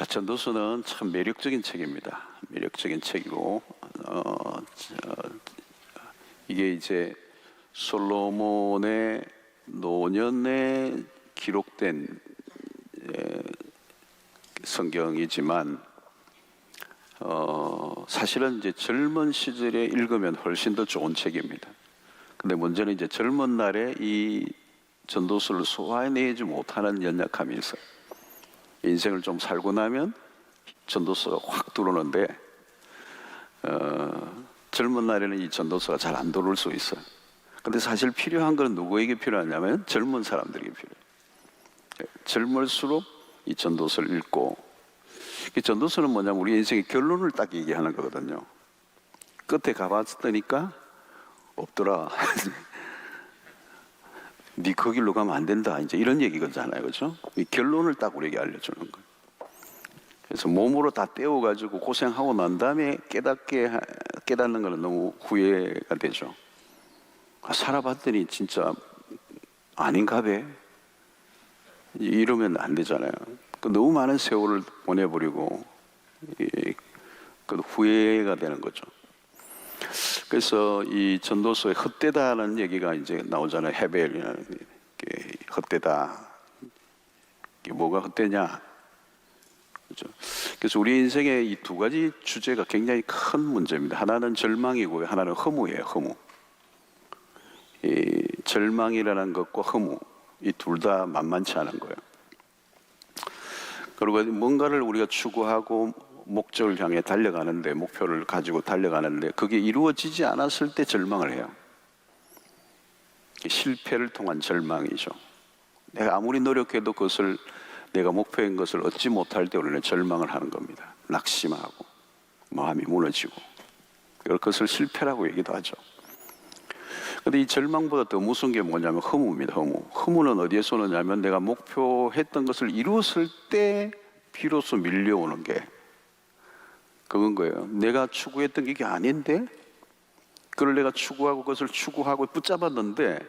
자, 전도서는 참 매력적인 책입니다. 매력적인 책이고, 이게 이제 솔로몬의 노년에 기록된 성경이지만, 사실은 이제 젊은 시절에 읽으면 훨씬 더 좋은 책입니다. 근데 문제는 이제 젊은 날에 이 전도서를 소화해내지 못하는 연약함이 있어요. 인생을 좀 살고 나면 전도서가 확 들어오는데, 젊은 날에는 이 전도서가 잘 안 들어올 수 있어요. 근데 사실 필요한 건 누구에게 필요하냐면 젊은 사람들에게 필요해요. 젊을수록 이 전도서를 읽고, 이 전도서는 뭐냐면 우리 인생의 결론을 딱 얘기하는 거거든요. 끝에 가봤더니까 없더라. 네 그 길로 가면 안 된다, 이제 이런 얘기거든요. 그렇죠? 이 결론을 딱 우리에게 알려주는 거예요. 그래서 몸으로 다 떼어가지고 고생하고 난 다음에 깨닫는 거는 너무 후회가 되죠. 살아봤더니 진짜 아닌가 배? 이러면 안 되잖아요. 너무 많은 세월을 보내버리고 그 후회가 되는 거죠. 그래서 이 전도서에 헛되다는 얘기가 이제 나오잖아요. 헤벨이라는 게 헛되다. 이게 뭐가 헛되냐? 그렇죠? 그래서 우리 인생의 이 두 가지 주제가 굉장히 큰 문제입니다. 하나는 절망이고요, 하나는 허무예요. 허무. 이 절망이라는 것과 허무, 이 둘 다 만만치 않은 거예요. 그리고 뭔가를 우리가 추구하고 목적을 향해 달려가는데, 목표를 가지고 달려가는데 그게 이루어지지 않았을 때 절망을 해요. 실패를 통한 절망이죠. 내가 아무리 노력해도 그것을, 내가 목표인 것을 얻지 못할 때 우리는 절망을 하는 겁니다. 낙심하고 마음이 무너지고, 그것을 실패라고 얘기도 하죠. 근데 이 절망보다 더 무서운 게 뭐냐면 허무입니다. 허무는 어디에서 오느냐면 내가 목표했던 것을 이루었을 때 비로소 밀려오는 게 그건 거예요. 내가 추구했던 게 이게 아닌데, 그걸 내가 추구하고 그것을 추구하고 붙잡았는데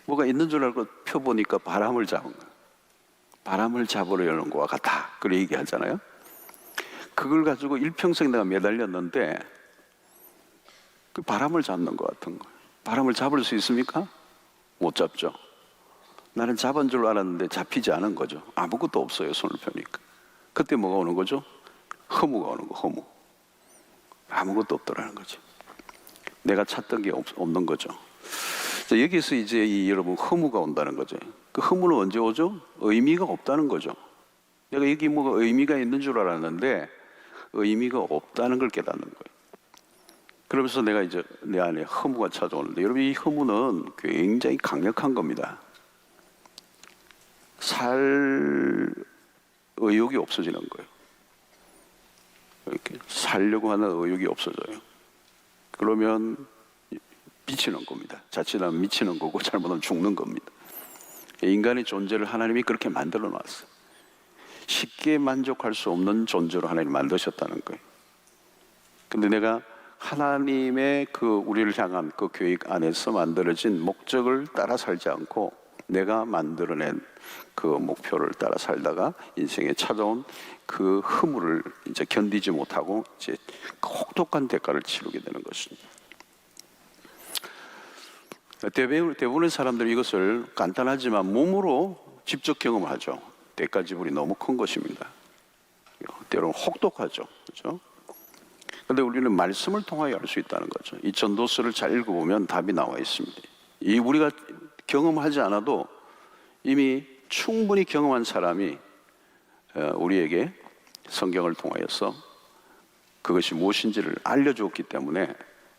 뭐가 있는 줄 알고 펴보니까 바람을 잡은 거예요. 바람을 잡으려는 것과 같다, 그렇게 얘기하잖아요. 그걸 가지고 일평생 내가 매달렸는데 그 바람을 잡는 것 같은 거예요. 바람을 잡을 수 있습니까? 못 잡죠. 나는 잡은 줄 알았는데 잡히지 않은 거죠. 아무것도 없어요, 손을 펴니까. 그때 뭐가 오는 거죠? 허무가 오는 거. 허무. 아무것도 없더라는 거죠. 내가 찾던 게 없는 거죠. 자, 여기서 이제 여러분 허무가 온다는 거죠. 그 허무는 언제 오죠? 의미가 없다는 거죠. 내가 여기 뭐가 의미가 있는 줄 알았는데 의미가 없다는 걸 깨닫는 거예요. 그러면서 내가 이제 내 안에 허무가 찾아오는데, 여러분 이 허무는 굉장히 강력한 겁니다. 살 의욕이 없어지는 거예요. 이렇게 살려고 하는 의욕이 없어져요. 그러면 미치는 겁니다. 자칫하면 미치는 거고 잘못하면 죽는 겁니다. 인간의 존재를 하나님이 그렇게 만들어 놨어요. 쉽게 만족할 수 없는 존재로 하나님이 만드셨다는 거예요. 근데 내가 하나님의 우리를 향한 그 계획 안에서 만들어진 목적을 따라 살지 않고 내가 만들어낸 그 목표를 따라 살다가 인생에 찾아온 그 허무를 이제 견디지 못하고 이제 혹독한 대가를 치르게 되는 것입니다. 대부분의 사람들이 이것을 간단하지만 몸으로 직접 경험하죠. 대가 지불이 너무 큰 것입니다. 때로는 혹독하죠. 그렇죠? 그런데 우리는 말씀을 통하여 알 수 있다는 거죠. 이 전도서를 잘 읽어보면 답이 나와 있습니다. 이 우리가 경험하지 않아도 이미 충분히 경험한 사람이 우리에게 성경을 통하여서 그것이 무엇인지를 알려주었기 때문에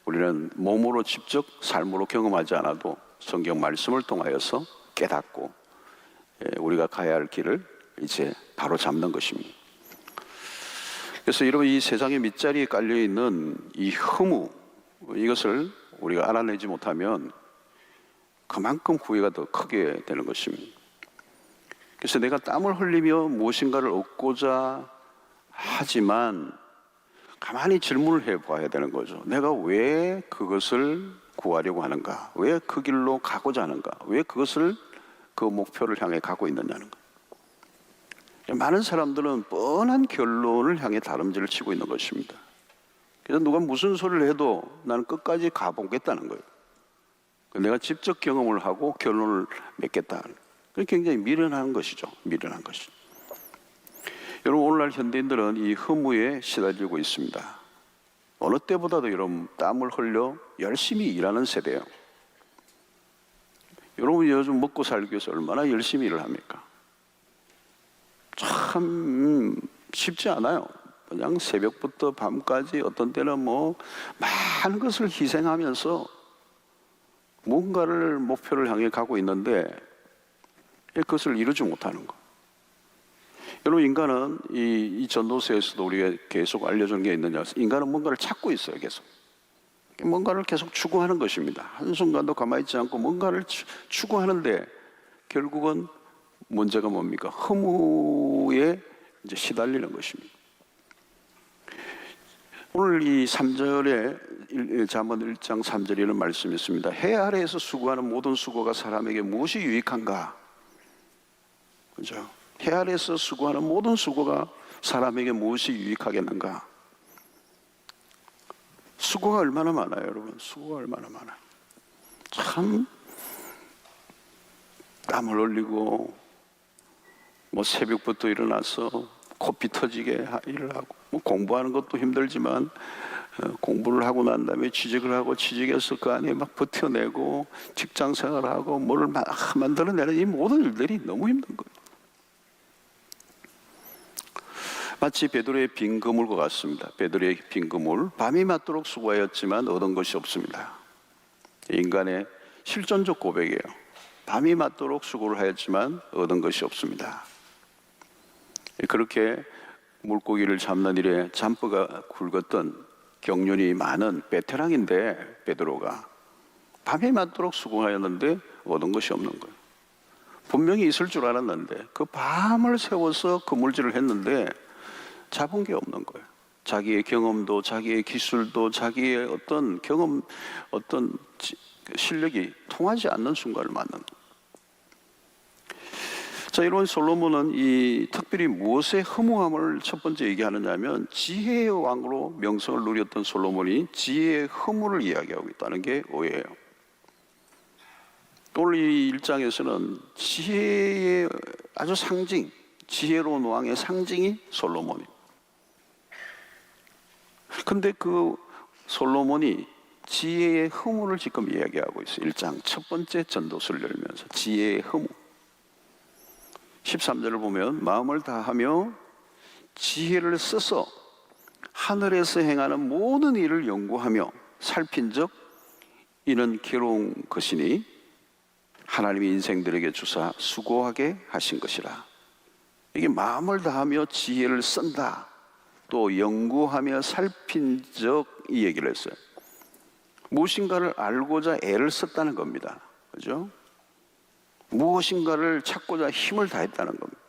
우리는 몸으로 직접 삶으로 경험하지 않아도 성경 말씀을 통하여서 깨닫고 우리가 가야 할 길을 이제 바로 잡는 것입니다. 그래서 여러분 이 세상의 밑자리에 깔려있는 이 허무, 이것을 우리가 알아내지 못하면 그만큼 후회가 더 크게 되는 것입니다. 그래서 내가 땀을 흘리며 무엇인가를 얻고자 하지만 가만히 질문을 해봐야 되는 거죠. 내가 왜 그것을 구하려고 하는가? 왜 그 길로 가고자 하는가? 왜 그것을 그 목표를 향해 가고 있느냐는 거. 많은 사람들은 뻔한 결론을 향해 다름질을 치고 있는 것입니다. 그래서 누가 무슨 소리를 해도 나는 끝까지 가보겠다는 거예요. 내가 직접 경험을 하고 결론을 맺겠다. 그게 굉장히 미련한 것이죠. 미련한 것이. 여러분, 오늘날 현대인들은 이 허무에 시달리고 있습니다. 어느 때보다도 여러분 땀을 흘려 열심히 일하는 세대예요. 여러분이 요즘 먹고 살기 위해서 얼마나 열심히 일을 합니까? 참 쉽지 않아요. 그냥 새벽부터 밤까지 어떤 때는 많은 것을 희생하면서 뭔가를 목표를 향해 가고 있는데 그것을 이루지 못하는 거. 여러분, 인간은 이 전도서에서도 우리가 계속 알려주는 게 있느냐, 인간은 뭔가를 찾고 있어요. 계속 뭔가를 계속 추구하는 것입니다. 한순간도 가만히 있지 않고 뭔가를 추구하는데 결국은 문제가 뭡니까? 허무에 이제 시달리는 것입니다. 오늘 이 3절에 잠언 1장 3절에 이런 말씀이 있습니다. 해 아래에서 수고하는 모든 수고가 사람에게 무엇이 유익한가? 그죠? 해 아래에서 수고하는 모든 수고가 사람에게 무엇이 유익하겠는가? 수고가 얼마나 많아요, 여러분. 수고가 얼마나 많아요. 참 땀을 흘리고 새벽부터 일어나서 코피 터지게 일을 하고 공부하는 것도 힘들지만 공부를 하고 난 다음에 취직을 하고 취직해서 그 안에 막 버텨내고 직장 생활하고 뭐를 막 만들어내는 이 모든 일들이 너무 힘든 거예요. 마치 베드로의 빈 그물과 같습니다. 베드로의 빈 그물, 밤이 맞도록 수고하였지만 얻은 것이 없습니다. 인간의 실존적 고백이에요. 밤이 맞도록 수고를 하였지만 얻은 것이 없습니다. 그렇게 물고기를 잡는 일에 잠버가 굵었던 경륜이 많은 베테랑인데 베드로가 밤이 맞도록 수고하였는데 얻은 것이 없는 거예요. 분명히 있을 줄 알았는데 그 밤을 세워서 그물질을 했는데 잡은 게 없는 거예요. 자기의 경험도 자기의 기술도 자기의 어떤 경험, 어떤 실력이 통하지 않는 순간을 만난 거예요. 자, 이런 솔로몬은 이 특별히 무엇의 허무함을 첫 번째 얘기하느냐 하면 지혜의 왕으로 명성을 누렸던 솔로몬이 지혜의 허무를 이야기하고 있다는 게 오해예요. 오늘 이 1장에서는 지혜의 아주 상징, 지혜로운 왕의 상징이 솔로몬이에요. 근데 그 솔로몬이 지혜의 허무를 지금 이야기하고 있어요. 1장 첫 번째 전도서를 열면서 지혜의 허무. 13절을 보면 마음을 다하며 지혜를 써서 하늘에서 행하는 모든 일을 연구하며 살핀적 이는 괴로운 것이니 하나님이 인생들에게 주사 수고하게 하신 것이라. 이게 마음을 다하며 지혜를 쓴다, 또 연구하며 살핀적 이 얘기를 했어요. 무엇인가를 알고자 애를 썼다는 겁니다. 그죠? 무엇인가를 찾고자 힘을 다했다는 겁니다.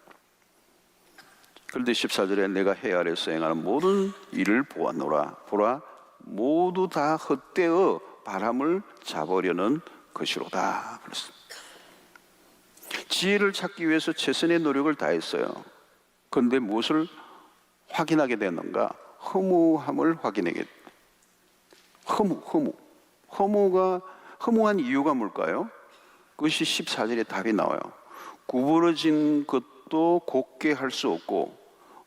그런데 14절에 내가 해 아래에서 행하는 모든 일을 보았노라. 보라, 모두 다 헛되어 바람을 잡으려는 것이로다. 그랬습니다. 지혜를 찾기 위해서 최선의 노력을 다했어요. 그런데 무엇을 확인하게 됐는가? 허무함을 확인하게 됐다. 허무한 이유가 뭘까요? 그것이 14절에 답이 나와요. 구부러진 것도 곱게 할 수 없고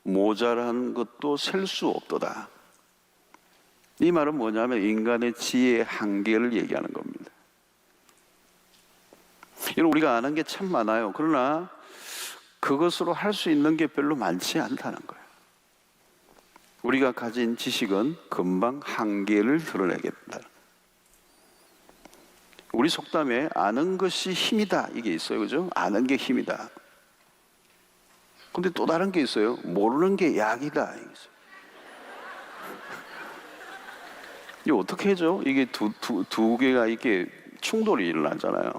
모자란 것도 셀 수 없도다. 이 말은 뭐냐면 인간의 지혜의 한계를 얘기하는 겁니다. 여러분, 우리가 아는 게 참 많아요. 그러나 그것으로 할 수 있는 게 별로 많지 않다는 거예요. 우리가 가진 지식은 금방 한계를 드러내겠다. 우리 속담에 아는 것이 힘이다 이게 있어요. 그죠? 아는 게 힘이다. 근데 또 다른 게 있어요. 모르는 게 약이다 이게 있어요. 이게 어떻게 하죠? 이게 두 개가 이게 충돌이 일어나잖아요.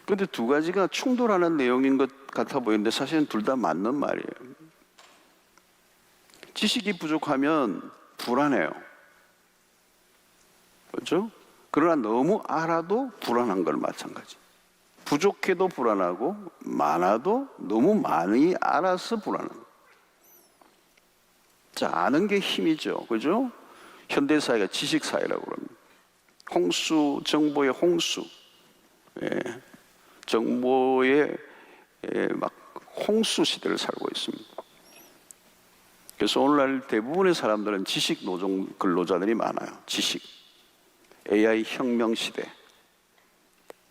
근데 두 가지가 충돌하는 내용인 것 같아 보이는데 사실은 둘 다 맞는 말이에요. 지식이 부족하면 불안해요. 그렇죠? 그러나 너무 알아도 불안한 걸 마찬가지. 부족해도 불안하고 많아도 너무 많이 알아서 불안합니다. 자, 아는 게 힘이죠. 그죠? 현대사회가 지식사회라고 그럽니다. 홍수, 정보의 홍수. 예, 정보의 막 홍수 시대를 살고 있습니다. 그래서 오늘날 대부분의 사람들은 지식 노동 근로자들이 많아요. 지식. AI 혁명 시대.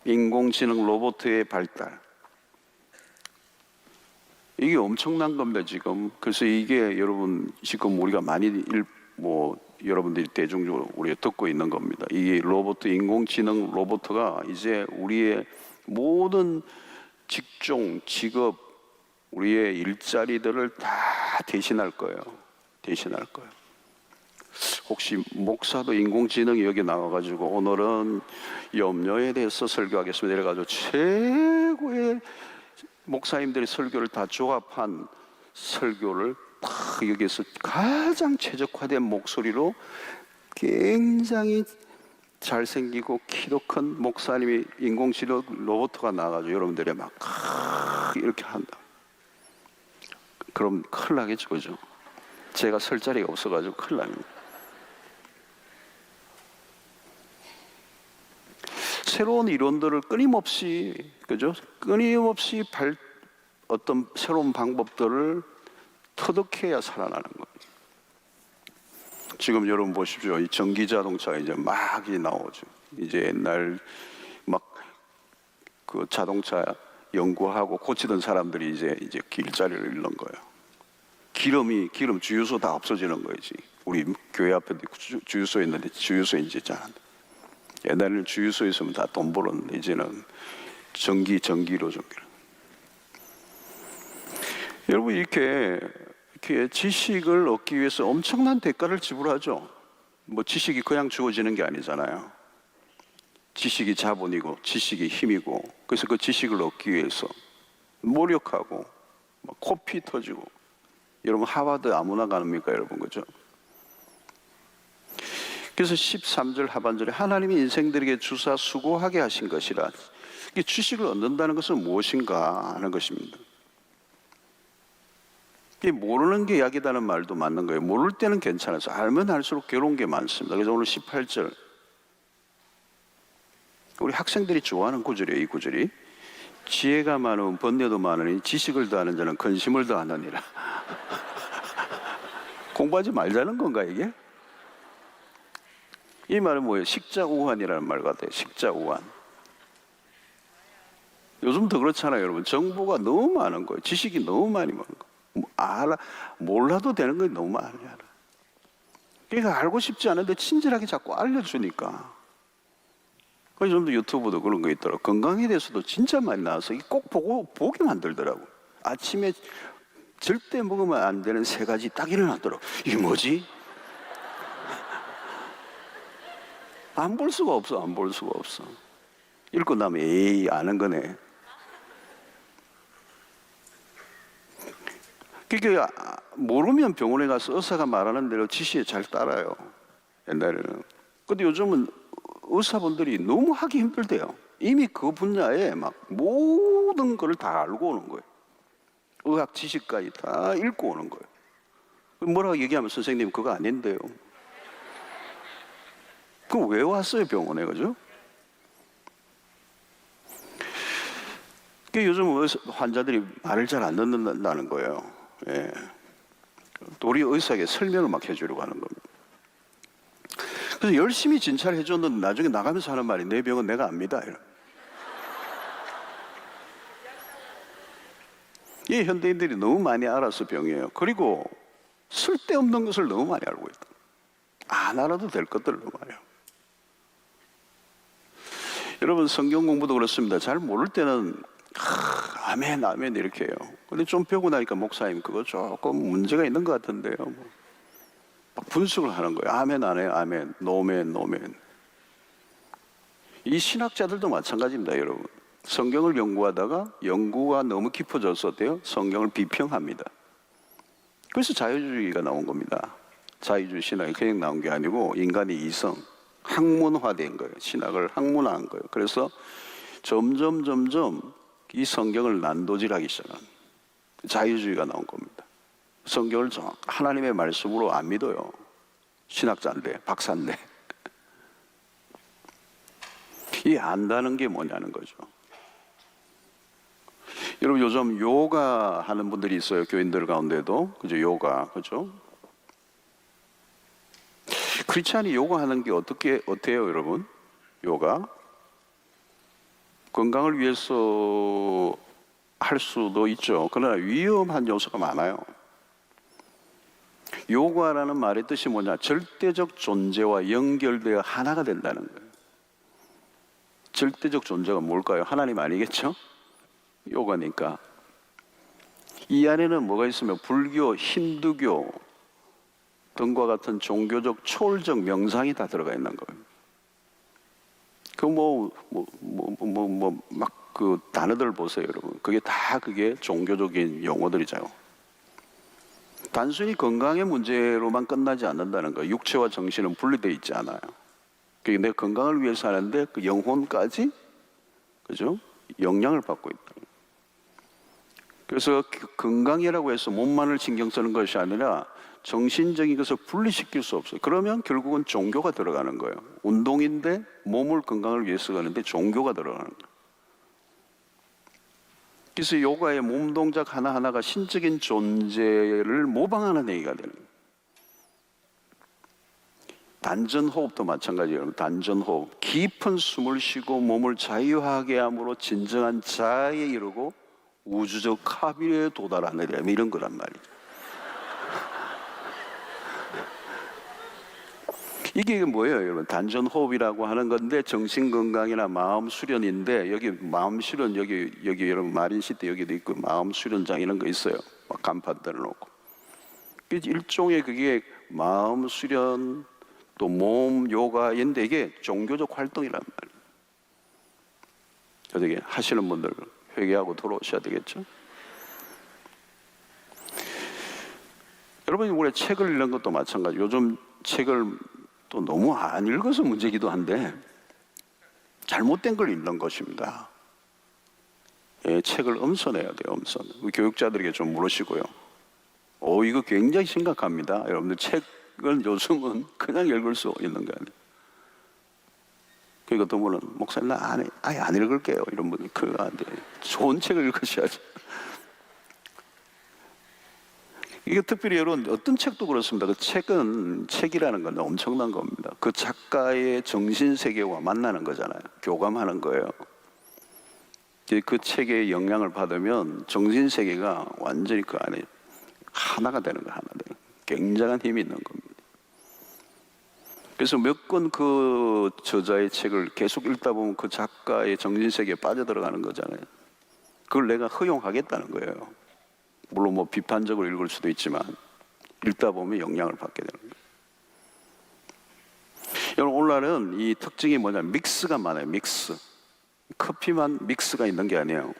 인공지능 로봇의 발달. 이게 엄청난 겁니다, 지금. 그래서 이게 여러분, 지금 우리가 많이 여러분들이 대중적으로 우리가 듣고 있는 겁니다. 이 로봇, 인공지능 로봇가 이제 우리의 모든 직종, 직업, 우리의 일자리들을 다 대신할 거예요. 대신할 거예요. 혹시 목사도 인공지능이 여기 나와가지고 오늘은 염려에 대해서 설교하겠습니다 이래가지고 최고의 목사님들이 설교를 다 조합한 설교를 딱 여기서 가장 최적화된 목소리로 굉장히 잘생기고 키도 큰 목사님이 인공지능 로봇가 나와가지고 여러분들이 막 이렇게 한다. 그럼 큰일 나겠죠, 그죠? 제가 설 자리가 없어가지고 큰일 납니다. 새로운 이론들을 끊임없이, 그죠? 끊임없이 어떤 새로운 방법들을 터득해야 살아나는 거예요. 지금 여러분 보십시오. 이 전기 자동차가 이제 막 나오죠. 이제 옛날 막 그 자동차 연구하고 고치던 사람들이 이제 길자리를 잃는 거예요. 기름 주유소 다 없어지는 거지. 우리 교회 앞에 주유소 있는데 주유소 이제 잘 안 돼. 옛날에는 주유소에 있으면 다 돈 벌었는데 이제는 전기로. 여러분 이렇게 지식을 얻기 위해서 엄청난 대가를 지불하죠. 뭐 지식이 그냥 주어지는 게 아니잖아요. 지식이 자본이고 지식이 힘이고 그래서 그 지식을 얻기 위해서 노력하고 막 코피 터지고. 여러분 하버드 아무나 가십니까 여러분, 그죠? 그래서 13절 하반절에 하나님이 인생들에게 주사 수고하게 하신 것이라. 이게 지식을 얻는다는 것은 무엇인가 하는 것입니다. 이게 모르는 게 약이다는 말도 맞는 거예요. 모를 때는 괜찮아서 알면 알수록 괴로운 게 많습니다. 그래서 오늘 18절 우리 학생들이 좋아하는 구절이에요. 이 구절이 지혜가 많으면 번뇌도 많으니 지식을 더하는 자는 근심을 더하느니라. 공부하지 말자는 건가 이게? 이 말은 뭐예요? 식자우환이라는 말 같아요. 식자우환. 요즘 더 그렇잖아요, 여러분. 정보가 너무 많은 거예요. 지식이 너무 많이 많은 거예요. 몰라도 되는 건 너무 많이 알아. 그러니까 알고 싶지 않은데 친절하게 자꾸 알려주니까. 그래서 요즘도 유튜브도 그런 거 있더라고. 건강에 대해서도 진짜 많이 나와서 꼭 보게 만들더라고. 아침에 절대 먹으면 안 되는 3가지 딱 일어나더라고. 이게 뭐지? 안 볼 수가 없어. 안 볼 수가 없어. 읽고 나면 에이 아는 거네. 그러니까 모르면 병원에 가서 의사가 말하는 대로 지시에 잘 따라요. 옛날에는. 근데 요즘은 의사분들이 너무 하기 힘들대요. 이미 그 분야에 막 모든 걸 다 알고 오는 거예요. 의학 지식까지 다 읽고 오는 거예요. 뭐라고 얘기하면 선생님 그거 아닌데요. 그럼 왜 왔어요 병원에, 그죠? 요즘 환자들이 말을 잘 안 듣는다는 거예요. 예. 우리 의사에게 설명을 막 해주려고 하는 겁니다. 그래서 열심히 진찰을 해줬는데 나중에 나가면서 하는 말이 내 병은 내가 압니다. 이 현대인들이 너무 많이 알아서 병이에요. 그리고 쓸데없는 것을 너무 많이 알고 있다. 안 알아도 될 것들을 너무 많이 알고. 여러분 성경 공부도 그렇습니다. 잘 모를 때는 아멘 아멘 이렇게 해요. 근데 좀 배우고 나니까 목사님 그거 조금 문제가 있는 것 같은데요. 막 분석을 하는 거예요. 아멘 안 해요. 아멘 노멘. 이 신학자들도 마찬가지입니다. 여러분 성경을 연구하다가 연구가 너무 깊어져서 성경을 비평합니다. 그래서 자유주의가 나온 겁니다. 자유주의 신학이 그냥 나온 게 아니고 인간의 이성 학문화된 거예요. 신학을 학문화한 거예요. 그래서 점점 이 성경을 난도질하기 시작한 자유주의가 나온 겁니다. 성경을 하나님의 말씀으로 안 믿어요. 신학자인데, 박사인데. 이 안다는 게 뭐냐는 거죠. 여러분, 요즘 요가 하는 분들이 있어요. 교인들 가운데도. 그죠? 요가. 그죠? 크리스찬이 요가 하는 게 어때요, 여러분? 요가? 건강을 위해서 할 수도 있죠. 그러나 위험한 요소가 많아요. 요가라는 말의 뜻이 뭐냐? 절대적 존재와 연결되어 하나가 된다는 거예요. 절대적 존재가 뭘까요? 하나님 아니겠죠? 요가니까. 이 안에는 뭐가 있으면 불교, 힌두교 등과 같은 종교적 초월적 명상이 다 들어가 있는 거예요. 그 단어들 보세요, 여러분. 그게 종교적인 용어들이죠. 단순히 건강의 문제로만 끝나지 않는다는 거예요. 육체와 정신은 분리되어 있지 않아요. 그러니까 내 건강을 위해서 하는데 그 영혼까지, 그죠? 영향을 받고 있다. 그래서 건강이라고 해서 몸만을 신경 쓰는 것이 아니라 정신적인 것을 분리시킬 수 없어요. 그러면 결국은 종교가 들어가는 거예요. 운동인데 몸을 건강을 위해서 하는데 종교가 들어가는 거예요. 그래서 요가의 몸 동작 하나하나가 신적인 존재를 모방하는 얘기가 되는 거예요. 단전호흡도 마찬가지예요. 단전호흡. 깊은 숨을 쉬고 몸을 자유하게 함으로 진정한 자아에 이르고 우주적 합의에 도달하느냐, 이런 거란 말이죠. 이게 뭐예요, 여러분? 단전호흡이라고 하는 건데 정신건강이나 마음 수련인데, 여기 마음 수련, 여기 여러분 마린시 때 여기도 있고 마음 수련장 이런 거 있어요. 막 간판 들어놓고. 일종의 그게 마음 수련 또 몸 요가인데 이게 종교적 활동이란 말이에요. 어떻게 하시는 분들 회개하고 돌아오셔야 되겠죠? 여러분이 올해 책을 읽는 것도 마찬가지. 요즘 책을 또 너무 안 읽어서 문제기도 한데 잘못된 걸 읽는 것입니다. 예, 책을 엄선해야 돼요. 엄선. 우리 교육자들에게 좀 물으시고요. 이거 굉장히 심각합니다. 여러분들 책은 요즘은 그냥 읽을 수 있는 거 아니에요. 그러니까 어떤 분은 목사님 나 아예 안 읽을게요. 이런 분이 그거 안 돼. 좋은 책을 읽으셔야죠. 이게 특별히 여러분 어떤 책도 그렇습니다. 그 책이라는 건 엄청난 겁니다. 그 작가의 정신 세계와 만나는 거잖아요. 교감하는 거예요. 그 책의 영향을 받으면 정신 세계가 완전히 그 안에 하나가 되는 거예요. 하나 되는. 굉장한 힘이 있는 겁니다. 그래서 몇 권 그 저자의 책을 계속 읽다 보면 그 작가의 정신 세계에 빠져들어가는 거잖아요. 그걸 내가 허용하겠다는 거예요. 물론 뭐 비판적으로 읽을 수도 있지만 읽다 보면 영향을 받게 되는 거예요. 여러분 오늘날은 이 특징이 뭐냐면 믹스가 많아요. 믹스. 커피만 믹스가 있는 게 아니에요.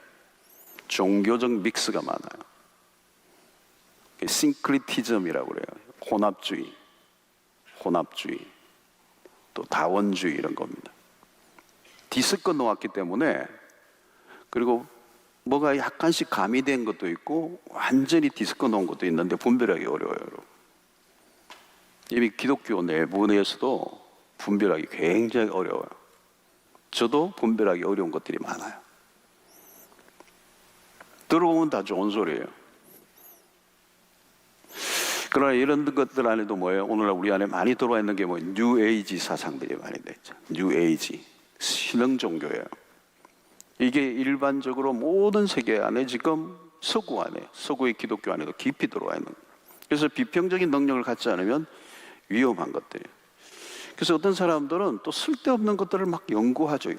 종교적 믹스가 많아요. 싱크리티즘이라고 그래요. 혼합주의 또 다원주의 이런 겁니다. 뒤섞어 놓았기 때문에, 그리고 뭐가 약간씩 가미된 것도 있고 완전히 뒤섞어 놓은 것도 있는데 분별하기 어려워요. 여러분. 이미 기독교 내부에서도 분별하기 굉장히 어려워요. 저도 분별하기 어려운 것들이 많아요. 들어보면 다 좋은 소리예요. 그러나 이런 것들 안에도 뭐예요? 오늘날 우리 안에 많이 들어와 있는 게 뭐예요? 뉴에이지 사상들이 많이 있죠. 뉴에이지 신흥 종교예요. 이게 일반적으로 모든 세계 안에 지금 서구의 기독교 안에도 깊이 들어와 있는 거예요. 그래서 비평적인 능력을 갖지 않으면 위험한 것들이에요. 그래서 어떤 사람들은 또 쓸데없는 것들을 막 연구하죠.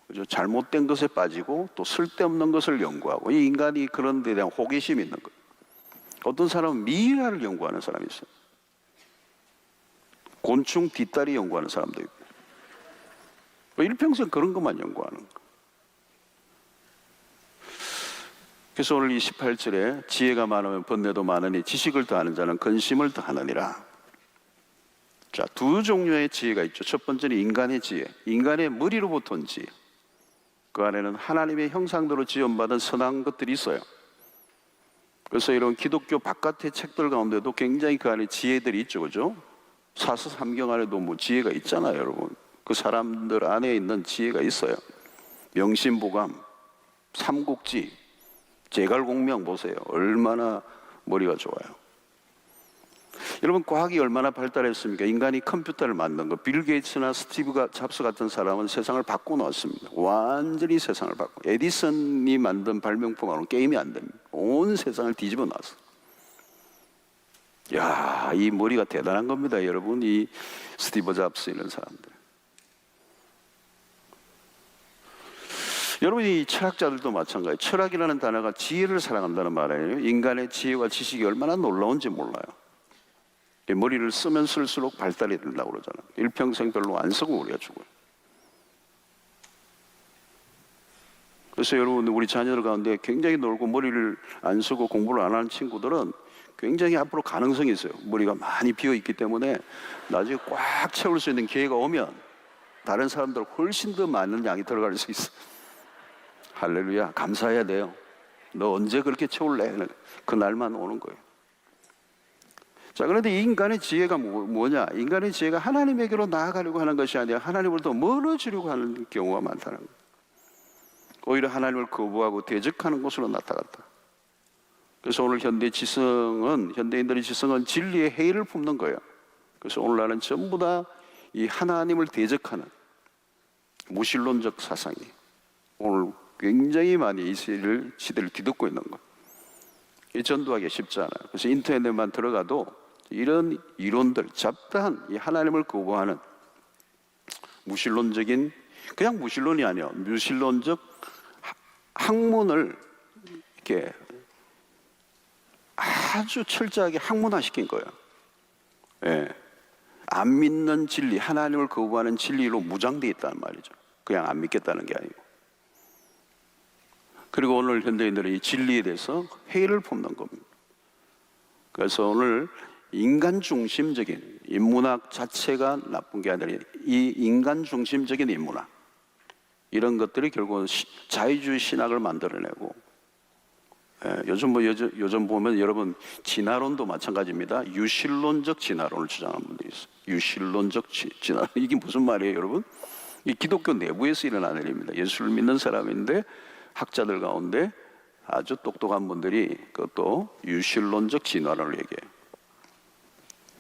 그죠? 잘못된 것에 빠지고 또 쓸데없는 것을 연구하고, 이 인간이 그런 데 대한 호기심이 있는 거예요. 어떤 사람은 미이라를 연구하는 사람이 있어요. 곤충 뒷다리 연구하는 사람도 있고. 일평생 그런 것만 연구하는 거예요. 그래서 오늘 이 18절에 지혜가 많으면 번뇌도 많으니 지식을 더하는 자는 근심을 더하느니라. 자, 두 종류의 지혜가 있죠. 첫 번째는 인간의 지혜, 인간의 머리로부터 온 지혜. 그 안에는 하나님의 형상대로 지음받은 선한 것들이 있어요. 그래서 이런 기독교 바깥의 책들 가운데도 굉장히 그 안에 지혜들이 있죠, 그죠? 사서삼경 안에도 뭐 지혜가 있잖아요, 여러분. 그 사람들 안에 있는 지혜가 있어요. 명심보감, 삼국지, 제갈공명 보세요. 얼마나 머리가 좋아요. 여러분, 과학이 얼마나 발달했습니까? 인간이 컴퓨터를 만든 거, 빌 게이츠나 스티브 잡스 같은 사람은 세상을 바꿔놓았습니다. 완전히 세상을 바꿔. 에디슨이 만든 발명품하고는 게임이 안 됩니다. 온 세상을 뒤집어 놨어. 야, 이 머리가 대단한 겁니다, 여러분. 이 스티브 잡스 이런 사람들. 여러분, 이 철학자들도 마찬가지예요. 철학이라는 단어가 지혜를 사랑한다는 말이에요. 인간의 지혜와 지식이 얼마나 놀라운지 몰라요. 머리를 쓰면 쓸수록 발달이 된다고 그러잖아요. 일평생 별로 안 쓰고 우리가 죽어요. 그래서 여러분, 우리 자녀들 가운데 굉장히 놀고 머리를 안 쓰고 공부를 안 하는 친구들은 굉장히 앞으로 가능성이 있어요. 머리가 많이 비어있기 때문에 나중에 꽉 채울 수 있는 기회가 오면 다른 사람들 훨씬 더 많은 양이 들어갈 수 있어요. 할렐루야, 감사해야 돼요. 너 언제 그렇게 채울래? 그 날만 오는 거예요. 자, 그런데 이 인간의 지혜가 뭐냐? 인간의 지혜가 하나님에게로 나아가려고 하는 것이 아니라 하나님으로부터 멀어지려고 하는 경우가 많다는 거예요. 오히려 하나님을 거부하고 대적하는 것으로 나타났다. 그래서 오늘 현대인들의 지성은 진리의 해이를 품는 거예요. 그래서 오늘날은 전부 다 이 하나님을 대적하는 무신론적 사상이 오늘 굉장히 많이 이 시대를 뒤덮고 있는 거예요. 이 전도하기 쉽지 않아요. 그래서 인터넷에만 들어가도 이런 이론들, 잡다한 이 하나님을 거부하는 무신론적인, 그냥 무신론이 아니에요. 무신론적 학문을 이렇게 아주 철저하게 학문화시킨 거예요. 예. 안 믿는 진리, 하나님을 거부하는 진리로 무장되어 있다는 말이죠. 그냥 안 믿겠다는 게 아니고. 그리고 오늘 현대인들은 이 진리에 대해서 회의를 품는 겁니다. 그래서 오늘 인간 중심적인 인문학 자체가 나쁜 게 아니라 이 인간 중심적인 인문학, 이런 것들이 결국은 자유주의 신학을 만들어내고, 요즘 보면 여러분 진화론도 마찬가지입니다. 유실론적 진화론을 주장하는 분들이 있어요. 유실론적 진화론, 이게 무슨 말이에요, 여러분? 이 기독교 내부에서 일어나는 일입니다. 예수를 믿는 사람인데 학자들 가운데 아주 똑똑한 분들이 그것도 유실론적 진화론을 얘기해요.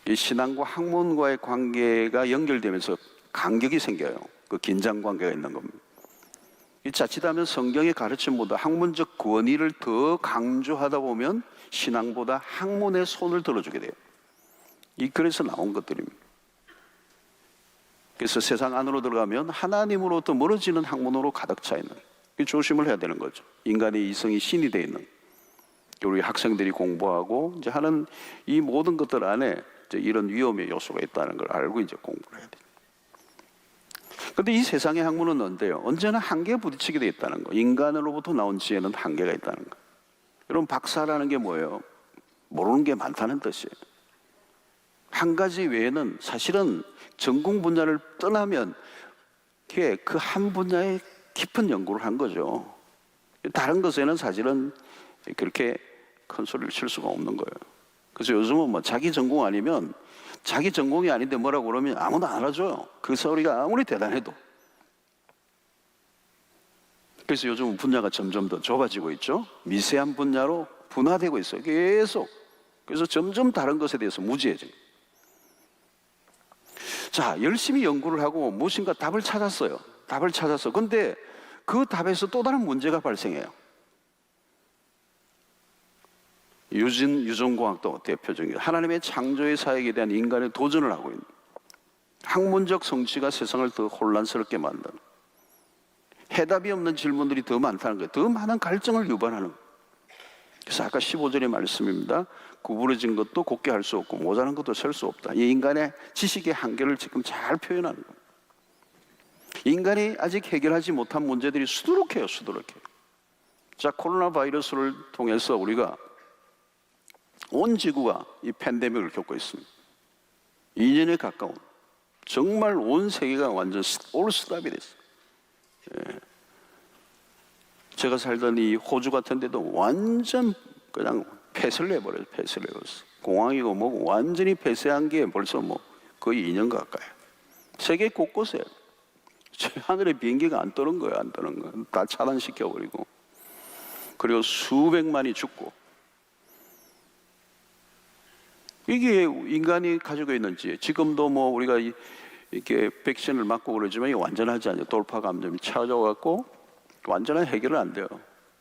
이 신앙과 학문과의 관계가 연결되면서 간격이 생겨요. 그 긴장 관계가 있는 겁니다. 이 자칫하면 성경의 가르침보다 학문적 권위를 더 강조하다 보면 신앙보다 학문의 손을 들어주게 돼요. 그래서 나온 것들입니다. 그래서 세상 안으로 들어가면 하나님으로부터 멀어지는 학문으로 가득 차 있는, 조심을 해야 되는 거죠. 인간의 이성이 신이 되어 있는, 우리 학생들이 공부하고 이제 하는 이 모든 것들 안에 이제 이런 위험의 요소가 있다는 걸 알고 이제 공부를 해야 돼요. 그런데 이 세상의 학문은 언제요? 언제나 한계에 부딪히게 되어 있다는 거. 인간으로부터 나온 지혜는 한계가 있다는 거. 여러분, 박사라는 게 뭐예요? 모르는 게 많다는 뜻이에요. 한 가지 외에는 사실은 전공 분야를 떠나면 그 한 분야에 깊은 연구를 한 거죠. 다른 것에는 사실은 그렇게 큰 소리를 칠 수가 없는 거예요. 그래서 요즘은 뭐 자기 전공 아니면, 자기 전공이 아닌데 뭐라고 그러면 아무도 안 알아줘요. 그 소리가 아무리 대단해도. 그래서 요즘은 분야가 점점 더 좁아지고 있죠. 미세한 분야로 분화되고 있어요. 계속. 그래서 점점 다른 것에 대해서 무지해져요. 자, 열심히 연구를 하고 무엇인가 답을 찾았어요. 답을 찾았어. 근데 그 답에서 또 다른 문제가 발생해요. 유전공학도 대표적인 하나님의 창조의 사역에 대한 인간의 도전을 하고 있는, 학문적 성취가 세상을 더 혼란스럽게 만드는, 해답이 없는 질문들이 더 많다는 거예요. 더 많은 갈증을 유발하는 거예요. 그래서 아까 15절의 말씀입니다. 구부러진 것도 곧게 할 수 없고 모자란 것도 셀 수 없다. 이 인간의 지식의 한계를 지금 잘 표현하는 거예요. 인간이 아직 해결하지 못한 문제들이 수두룩해요. 자, 코로나 바이러스를 통해서 우리가 온 지구가 이 팬데믹을 겪고 있습니다. 2년에 가까운, 정말 온 세계가 완전 올스탑이 됐어요. 제가 살던 이 호주 같은 데도 완전 그냥 폐쇄를 내버려요. 폐쇄를 내버렸어. 공항이고 뭐고 완전히 폐쇄한 게 벌써 뭐 거의 2년 가까이. 세계 곳곳에 하늘에 비행기가 안 떠는 거예요. 안 떠는 거예요. 다 차단시켜버리고. 그리고 수백만이 죽고. 이게 인간이 가지고 있는 지혜. 지금도 뭐 우리가 이렇게 백신을 맞고 그러지만 이게 완전하지 않아요. 돌파 감염이 찾아와갖고 완전한 해결은 안 돼요.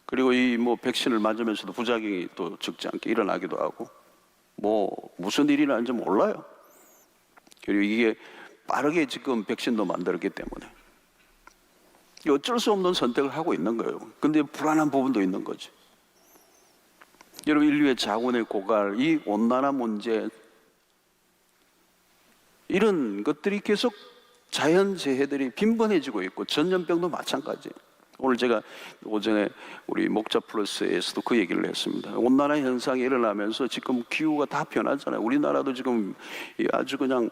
그리고 이 뭐 백신을 맞으면서도 부작용이 또 적지 않게 일어나기도 하고 뭐 무슨 일이 나는지 몰라요. 그리고 이게 빠르게 지금 백신도 만들었기 때문에 어쩔 수 없는 선택을 하고 있는 거예요. 근데 불안한 부분도 있는 거지. 여러분, 인류의 자원의 고갈, 이 온난화 문제, 이런 것들이 계속 자연재해들이 빈번해지고 있고 전염병도 마찬가지예요. 오늘 제가 오전에 우리 목자 플러스에서도 그 얘기를 했습니다. 온난화 현상이 일어나면서 지금 기후가 다 변하잖아요. 우리나라도 지금 아주 그냥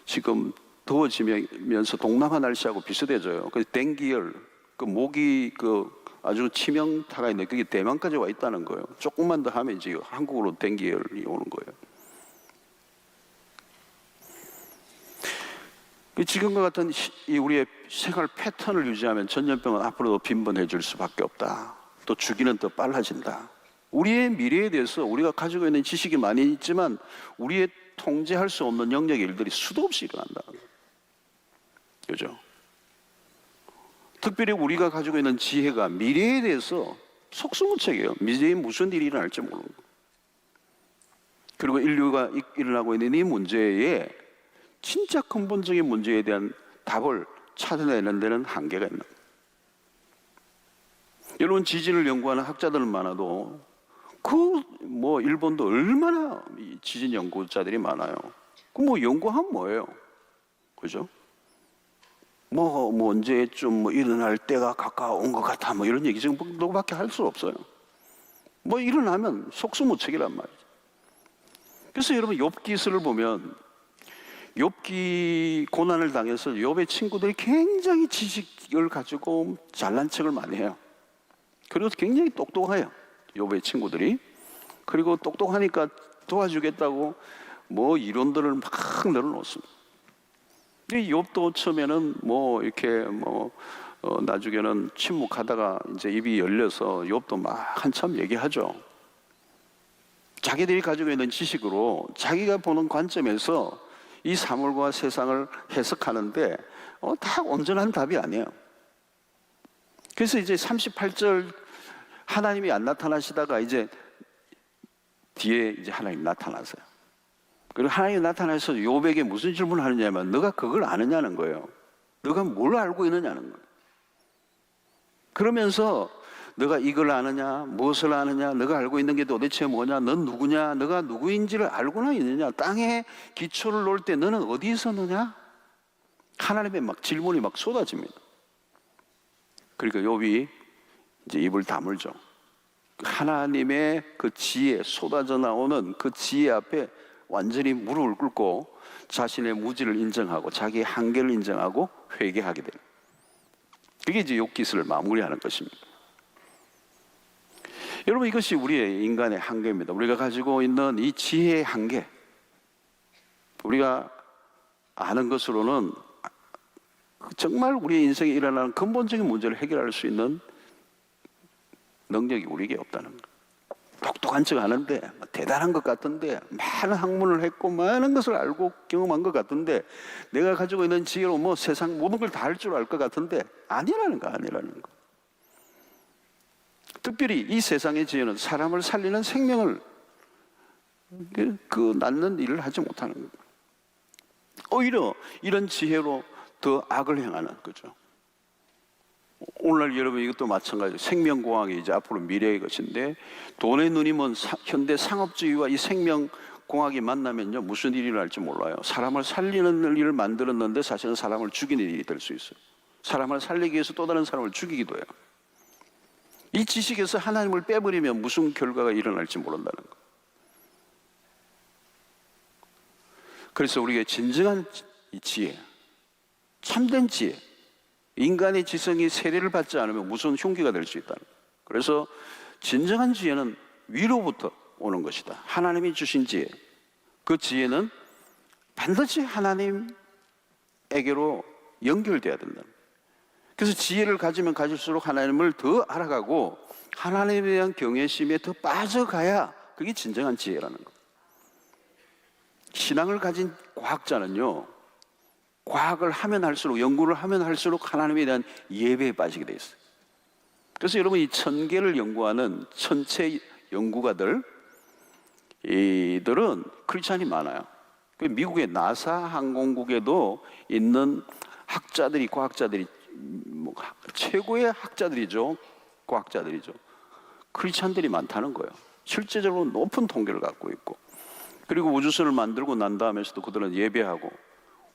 지금 더워지면서 동남아 날씨하고 비슷해져요. 그 댕기열, 그 모기 아주 치명타가 있는데 그게 대만까지 와 있다는 거예요. 조금만 더 하면 이제 한국으로 댕기열이 오는 거예요. 지금과 같은 이 우리의 생활 패턴을 유지하면 전염병은 앞으로도 빈번해질 수밖에 없다. 또 주기는 더 빨라진다. 우리의 미래에 대해서 우리가 가지고 있는 지식이 많이 있지만 우리의 통제할 수 없는 영역의 일들이 수도 없이 일어난다. 그죠? 특별히 우리가 가지고 있는 지혜가 미래에 대해서 속수무책이에요. 미래에 무슨 일이 일어날지 모르는 거예요. 그리고 인류가 일어나고 있는 이 문제에 진짜 근본적인 문제에 대한 답을 찾아내는 데는 한계가 있는 거예요. 여러분, 지진을 연구하는 학자들은 많아도 일본도 얼마나 지진 연구자들이 많아요. 연구하면 뭐예요? 그죠? 언제쯤 일어날 때가 가까운 것 같아. 이런 얘기 지금 너밖에 할 수 없어요. 일어나면 속수무책이란 말이죠. 그래서 여러분, 욥기서를 보면 욥기 고난을 당해서 욥의 친구들이 굉장히 지식을 가지고 잘난 척을 많이 해요. 그리고 굉장히 똑똑해요. 욥의 친구들이. 그리고 똑똑하니까 도와주겠다고 이론들을 막 늘어놓습니다. 욥도 처음에는 나중에는 침묵하다가 이제 입이 열려서 욥도 막 한참 얘기하죠. 자기들이 가지고 있는 지식으로 자기가 보는 관점에서 이 사물과 세상을 해석하는데 다 온전한 답이 아니에요. 그래서 이제 38절 하나님이 안 나타나시다가 이제 뒤에 이제 하나님 나타나세요. 그리고 하나님이 나타나서 욥에게 무슨 질문을 하느냐면 너가 그걸 아느냐는 거예요. 너가 뭘 알고 있느냐는 거예요. 그러면서 너가 이걸 아느냐, 무엇을 아느냐, 너가 알고 있는 게 도대체 뭐냐, 넌 누구냐, 너가 누구인지를 알고나 있느냐, 땅에 기초를 놓을 때 너는 어디에 섰느냐? 하나님의 질문이 쏟아집니다. 그러니까 욥이 이제 입을 다물죠. 하나님의 그 지혜, 쏟아져 나오는 그 지혜 앞에 완전히 무릎을 꿇고 자신의 무지를 인정하고 자기의 한계를 인정하고 회개하게 됩니다. 그게 이제 욥기서를 마무리하는 것입니다. 여러분, 이것이 우리의 인간의 한계입니다. 우리가 가지고 있는 이 지혜의 한계, 우리가 아는 것으로는 정말 우리의 인생에 일어나는 근본적인 문제를 해결할 수 있는 능력이 우리에게 없다는 거예요. 똑똑한 척 하는데 대단한 것 같은데 많은 학문을 했고 많은 것을 알고 경험한 것 같은데 내가 가지고 있는 지혜로 세상 모든 걸 다 할 줄 알 것 같은데 아니라는 거. 특별히 이 세상의 지혜는 사람을 살리는 생명을 낳는 일을 하지 못하는 거예요. 오히려 이런 지혜로 더 악을 행하는 거죠. 오늘날 여러분, 이것도 마찬가지예요. 생명공학이 이제 앞으로 미래의 것인데 돈의 눈이 먼 현대 상업주의와 이 생명공학이 만나면요 무슨 일이 일어날지 몰라요. 사람을 살리는 일을 만들었는데 사실은 사람을 죽이는 일이 될 수 있어요. 사람을 살리기 위해서 또 다른 사람을 죽이기도 해요. 이 지식에서 하나님을 빼버리면 무슨 결과가 일어날지 모른다는 거. 그래서 우리가 진정한 이 지혜, 참된 지혜, 인간의 지성이 세례를 받지 않으면 무슨 흉기가 될 수 있다. 그래서 진정한 지혜는 위로부터 오는 것이다. 하나님이 주신 지혜. 그 지혜는 반드시 하나님에게로 연결돼야 된다. 그래서 지혜를 가지면 가질수록 하나님을 더 알아가고 하나님에 대한 경외심에 더 빠져가야 그게 진정한 지혜라는 것. 신앙을 가진 과학자는요, 과학을 하면 할수록, 연구를 하면 할수록 하나님에 대한 예배에 빠지게 돼 있어요. 그래서 여러분, 이 천계를 연구하는 천체 연구가들, 이들은 크리스찬이 많아요. 미국의 나사 항공국에도 있는 학자들이, 과학자들이, 최고의 학자들이죠. 과학자들이죠. 크리스찬들이 많다는 거예요. 실제적으로 높은 통계를 갖고 있고, 그리고 우주선을 만들고 난 다음에서도 그들은 예배하고,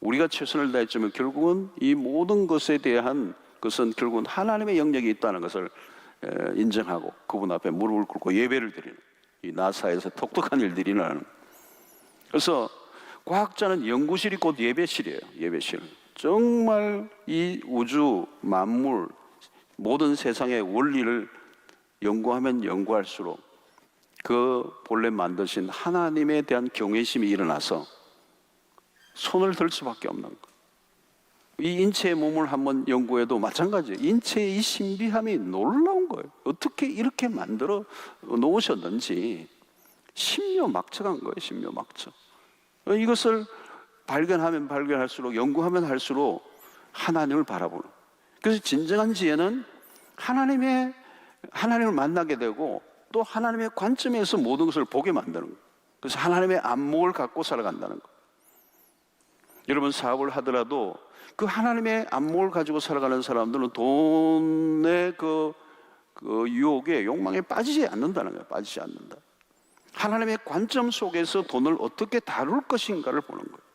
우리가 최선을 다했지만 결국은 이 모든 것에 대한 것은 결국은 하나님의 영역이 있다는 것을 인정하고 그분 앞에 무릎을 꿇고 예배를 드리는, 이 나사에서 독특한 일들이 일어나는. 그래서 과학자는 연구실이 곧 예배실이에요. 예배실. 정말 이 우주 만물 모든 세상의 원리를 연구하면 연구할수록 그 본래 만드신 하나님에 대한 경외심이 일어나서 손을 들 수밖에 없는 거예요. 이 인체의 몸을 한번 연구해도 마찬가지예요. 인체의 이 신비함이 놀라운 거예요. 어떻게 이렇게 만들어 놓으셨는지 신묘막측한 거예요. 신묘막측. 이것을 발견하면 발견할수록, 연구하면 할수록 하나님을 바라보는. 그래서 진정한 지혜는 하나님을 만나게 되고 또 하나님의 관점에서 모든 것을 보게 만드는 거예요. 그래서 하나님의 안목을 갖고 살아간다는 거예요. 여러분, 사업을 하더라도 그 하나님의 안목을 가지고 살아가는 사람들은 돈의 그 유혹에, 욕망에 빠지지 않는다는 거예요. 빠지지 않는다. 하나님의 관점 속에서 돈을 어떻게 다룰 것인가를 보는 거예요.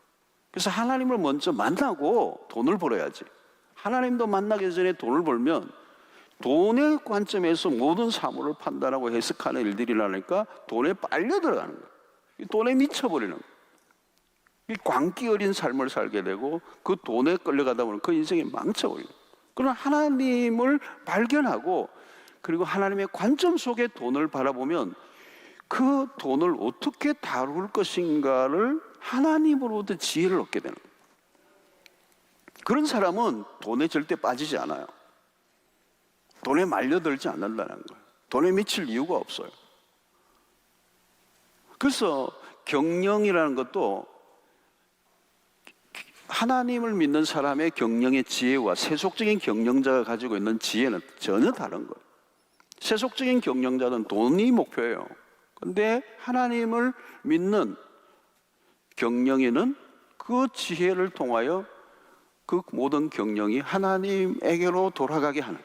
그래서 하나님을 먼저 만나고 돈을 벌어야지. 하나님도 만나기 전에 돈을 벌면 돈의 관점에서 모든 사물을 판단하고 해석하는 일들이 나니까 돈에 빨려 들어가는 거예요. 돈에 미쳐버리는 거예요. 이 광기 어린 삶을 살게 되고 그 돈에 끌려가다 보면 그 인생이 망쳐버려요. 그러나 하나님을 발견하고 그리고 하나님의 관점 속에 돈을 바라보면 그 돈을 어떻게 다룰 것인가를 하나님으로부터 지혜를 얻게 되는 거예요. 그런 사람은 돈에 절대 빠지지 않아요. 돈에 말려들지 않는다는 거예요. 돈에 미칠 이유가 없어요. 그래서 경영이라는 것도 하나님을 믿는 사람의 경영의 지혜와 세속적인 경영자가 가지고 있는 지혜는 전혀 다른 거예요. 세속적인 경영자는 돈이 목표예요. 그런데 하나님을 믿는 경영에는 그 지혜를 통하여 그 모든 경영이 하나님에게로 돌아가게 하는.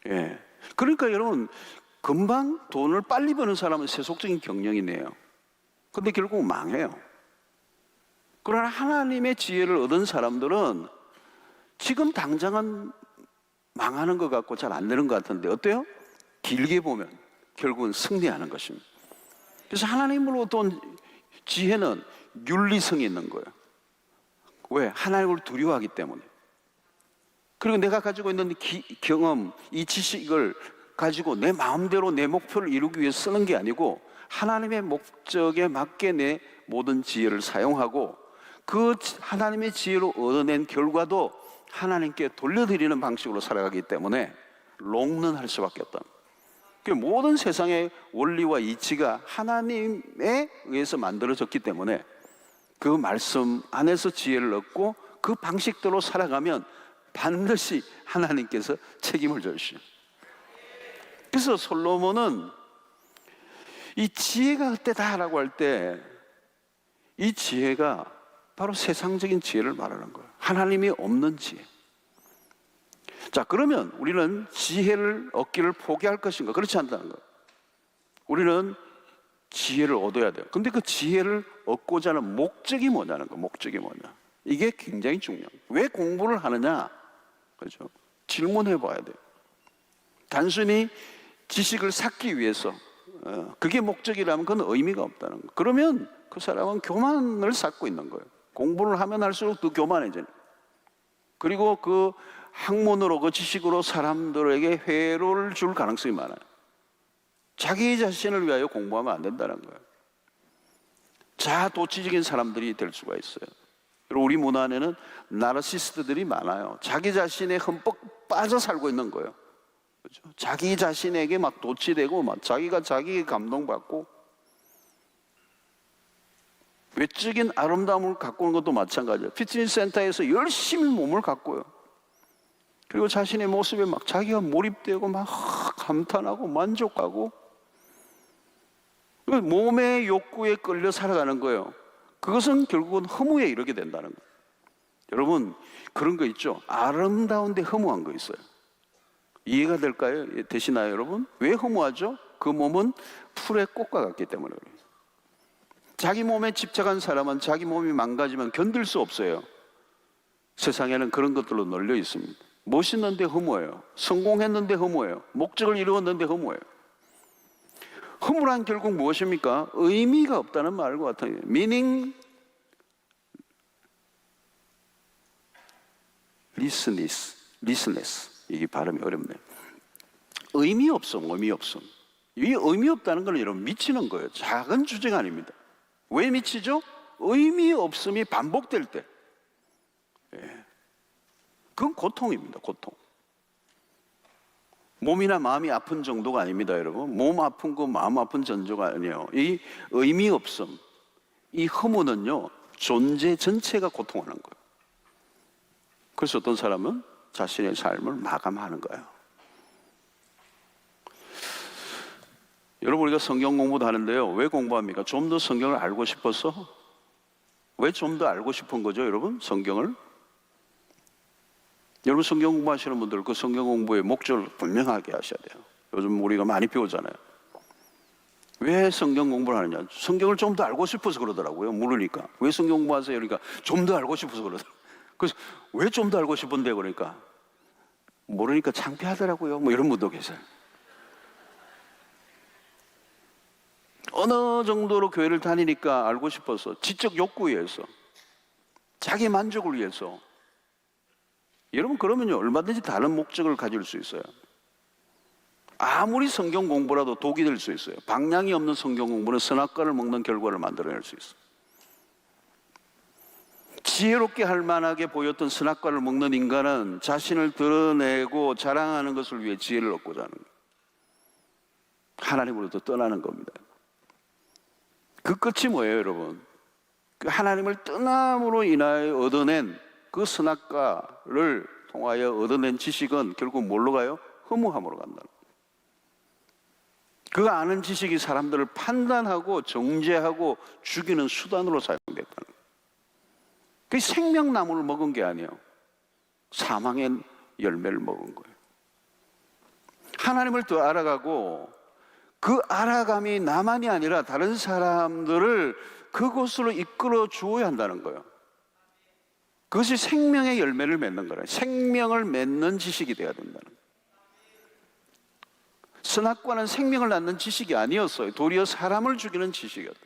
예. 그러니까 여러분, 금방 돈을 빨리 버는 사람은 세속적인 경영이네요. 근데 결국 망해요. 그러나 하나님의 지혜를 얻은 사람들은 지금 당장은 망하는 것 같고 잘 안 되는 것 같은데 어때요? 길게 보면 결국은 승리하는 것입니다. 그래서 하나님으로부터 온 지혜는 윤리성이 있는 거예요. 왜? 하나님을 두려워하기 때문에. 그리고 내가 가지고 있는 경험, 이 지식을 가지고 내 마음대로 내 목표를 이루기 위해 쓰는 게 아니고 하나님의 목적에 맞게 내 모든 지혜를 사용하고 그 하나님의 지혜로 얻어낸 결과도 하나님께 돌려드리는 방식으로 살아가기 때문에 롱런할 수밖에 없다. 모든 세상의 원리와 이치가 하나님에 의해서 만들어졌기 때문에 그 말씀 안에서 지혜를 얻고 그 방식대로 살아가면 반드시 하나님께서 책임을 져주시죠. 그래서 솔로몬은 이 지혜가 어때다라고 할 때 이 지혜가 바로 세상적인 지혜를 말하는 거예요. 하나님이 없는 지혜. 자, 그러면 우리는 지혜를 얻기를 포기할 것인가? 그렇지 않다는 거예요. 우리는 지혜를 얻어야 돼요. 근데 그 지혜를 얻고자 하는 목적이 뭐냐는 거예요. 목적이 뭐냐. 이게 굉장히 중요해요. 왜 공부를 하느냐? 그렇죠? 질문해 봐야 돼요. 단순히 지식을 쌓기 위해서 그게 목적이라면 그건 의미가 없다는 거예요. 그러면 그 사람은 교만을 쌓고 있는 거예요. 공부를 하면 할수록 더 교만해져요. 그리고 그 학문으로 그 지식으로 사람들에게 회로를 줄 가능성이 많아요. 자기 자신을 위하여 공부하면 안 된다는 거예요. 자아도취적인 사람들이 될 수가 있어요. 그리고 우리 문화 안에는 나르시스트들이 많아요. 자기 자신에 흠뻑 빠져 살고 있는 거예요. 그렇죠? 자기 자신에게 막 도취되고 막 자기가 자기에게 감동받고, 외적인 아름다움을 가꾸는 것도 마찬가지예요. 피트니스 센터에서 열심히 몸을 가꾸어요. 그리고 자신의 모습에 막 자기가 몰입되고 막 감탄하고 만족하고, 몸의 욕구에 끌려 살아가는 거예요. 그것은 결국은 허무에 이르게 된다는 거예요. 여러분, 그런 거 있죠? 아름다운데 허무한 거 있어요. 이해가 될까요? 되시나요, 여러분? 왜 허무하죠? 그 몸은 풀의 꽃과 같기 때문에 그래요. 자기 몸에 집착한 사람은 자기 몸이 망가지면 견딜 수 없어요. 세상에는 그런 것들로 널려 있습니다. 멋있는데 허무해요. 성공했는데 허무해요. 목적을 이루었는데 허무해요. 허무란 결국 무엇입니까? 의미가 없다는 말과 같아요. meaninglessness. 이게 발음이 어렵네요. 의미 없음. 이 의미 없다는 건 여러분 미치는 거예요. 작은 주제가 아닙니다. 왜 미치죠? 의미 없음이 반복될 때. 그건 고통입니다. 고통. 몸이나 마음이 아픈 정도가 아닙니다, 여러분. 몸 아픈 거 마음 아픈 정도가 아니에요. 이 의미 없음, 이 허무는요, 존재 전체가 고통하는 거예요. 그래서 어떤 사람은 자신의 삶을 마감하는 거예요. 여러분, 우리가 성경 공부도 하는데요, 왜 공부합니까? 좀 더 성경을 알고 싶어서? 왜 좀 더 알고 싶은 거죠, 여러분? 성경을? 여러분, 성경 공부하시는 분들 그 성경 공부의 목적을 분명하게 하셔야 돼요. 요즘 우리가 많이 배우잖아요. 왜 성경 공부를 하느냐? 성경을 좀 더 알고 싶어서 그러더라고요. 모르니까. 왜 성경 공부하세요? 그러니까 좀 더 알고 싶어서 그러더라고요. 그래서 왜 좀 더 알고 싶은데? 그러니까 모르니까 창피하더라고요. 뭐 이런 분도 계세요. 어느 정도로 교회를 다니니까 알고 싶어서, 지적 욕구에 의해서, 자기 만족을 위해서. 여러분, 그러면요, 얼마든지 다른 목적을 가질 수 있어요. 아무리 성경 공부라도 독이 될 수 있어요. 방향이 없는 성경 공부는 선악과를 먹는 결과를 만들어낼 수 있어요. 지혜롭게 할 만하게 보였던 선악과를 먹는 인간은 자신을 드러내고 자랑하는 것을 위해 지혜를 얻고자 하는 거예요. 하나님으로부터 떠나는 겁니다. 그 끝이 뭐예요, 여러분? 그 하나님을 떠남으로 인하여 얻어낸 그 선악과를 통하여 얻어낸 지식은 결국 뭘로 가요? 허무함으로 간다는 거예요. 그 아는 지식이 사람들을 판단하고 정죄하고 죽이는 수단으로 사용됐다는 거예요. 그 생명나무를 먹은 게 아니에요. 사망의 열매를 먹은 거예요. 하나님을 더 알아가고, 그 알아감이 나만이 아니라 다른 사람들을 그곳으로 이끌어 주어야 한다는 거예요. 그것이 생명의 열매를 맺는 거예요. 생명을 맺는 지식이 되어야 된다는 거예요. 선악과는 생명을 낳는 지식이 아니었어요. 도리어 사람을 죽이는 지식이었다.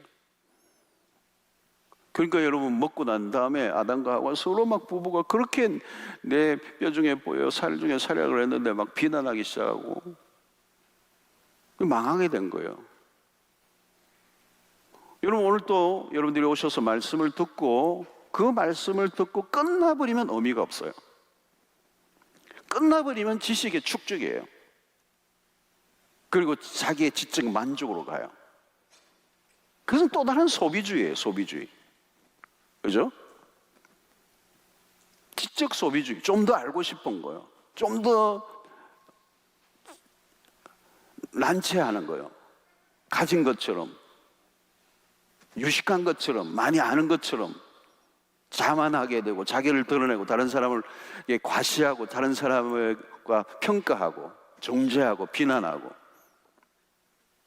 그러니까 여러분, 먹고 난 다음에 아담과 하와 서로 막 부부가 그렇게 내 뼈 중에 보여 살 중에 살약을 했는데 막 비난하기 시작하고 망하게 된 거예요. 여러분, 오늘 또 여러분들이 오셔서 말씀을 듣고 그 말씀을 듣고 끝나버리면 의미가 없어요. 끝나버리면 지식의 축적이에요. 그리고 자기의 지적 만족으로 가요. 그것은 또 다른 소비주의예요. 소비주의. 그죠? 지적 소비주의. 좀 더 알고 싶은 거예요. 좀 더 난처하는 거예요. 가진 것처럼, 유식한 것처럼, 많이 아는 것처럼 자만하게 되고, 자기를 드러내고, 다른 사람을 과시하고, 다른 사람과 평가하고, 정죄하고, 비난하고,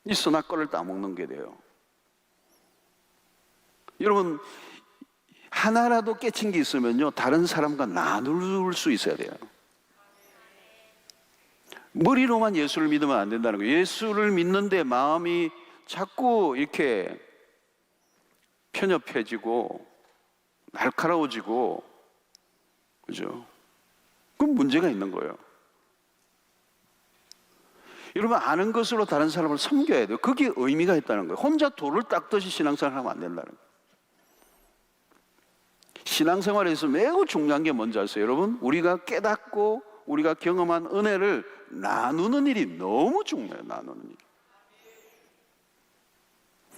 이 선악과를 따먹는 게 돼요. 여러분, 하나라도 깨친 게 있으면요, 다른 사람과 나눌 수 있어야 돼요. 머리로만 예수를 믿으면 안 된다는 거예요. 예수를 믿는데 마음이 자꾸 이렇게 편협해지고 날카로워지고, 그죠? 그럼 문제가 있는 거예요. 여러분, 아는 것으로 다른 사람을 섬겨야 돼요. 그게 의미가 있다는 거예요. 혼자 돌을 닦듯이 신앙생활 하면 안 된다는 거예요. 신앙생활에서 매우 중요한 게 뭔지 아세요? 여러분, 우리가 깨닫고 우리가 경험한 은혜를 나누는 일이 너무 중요해요. 나누는 일.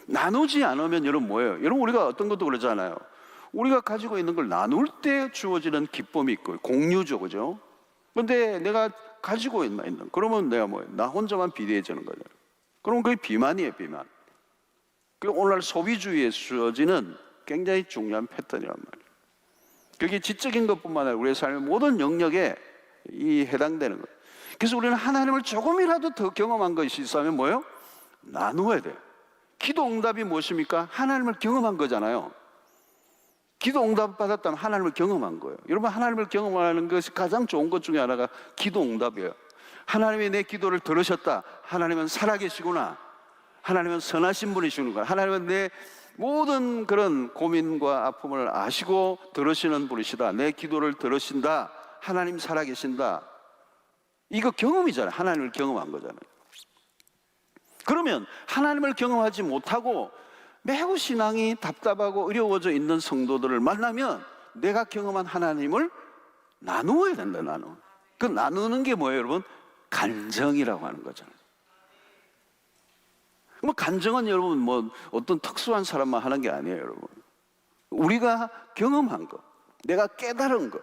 나누지 않으면 여러분 뭐예요? 여러분, 우리가 어떤 것도 그러잖아요. 우리가 가지고 있는 걸 나눌 때 주어지는 기쁨이 있고 공유죠, 그죠? 근데 내가 가지고 있는 그러면 내가 뭐예요? 나 혼자만 비대해지는 거죠. 그러면 그게 비만이에요, 비만. 그게 오늘날 소비주의에 주어지는 굉장히 중요한 패턴이란 말이에요. 그게 지적인 것뿐만 아니라 우리의 삶의 모든 영역에 해당되는 거예요. 그래서 우리는 하나님을 조금이라도 더 경험한 것이 있으면 뭐예요? 나누어야 돼요. 기도 응답이 무엇입니까? 하나님을 경험한 거잖아요. 기도 응답 받았다면 하나님을 경험한 거예요. 여러분, 하나님을 경험하는 것이 가장 좋은 것 중에 하나가 기도 응답이에요. 하나님이 내 기도를 들으셨다. 하나님은 살아계시구나. 하나님은 선하신 분이시구나. 하나님은 내 모든 그런 고민과 아픔을 아시고 들으시는 분이시다. 내 기도를 들으신다. 하나님 살아계신다. 이거 경험이잖아요. 하나님을 경험한 거잖아요. 그러면 하나님을 경험하지 못하고 매우 신앙이 답답하고 어려워져 있는 성도들을 만나면 내가 경험한 하나님을 나누어야 된다. 그 나누는 게 뭐예요, 여러분? 간정이라고 하는 거잖아요. 뭐 간정은 여러분 뭐 어떤 특수한 사람만 하는 게 아니에요, 여러분. 우리가 경험한 것, 내가 깨달은 것,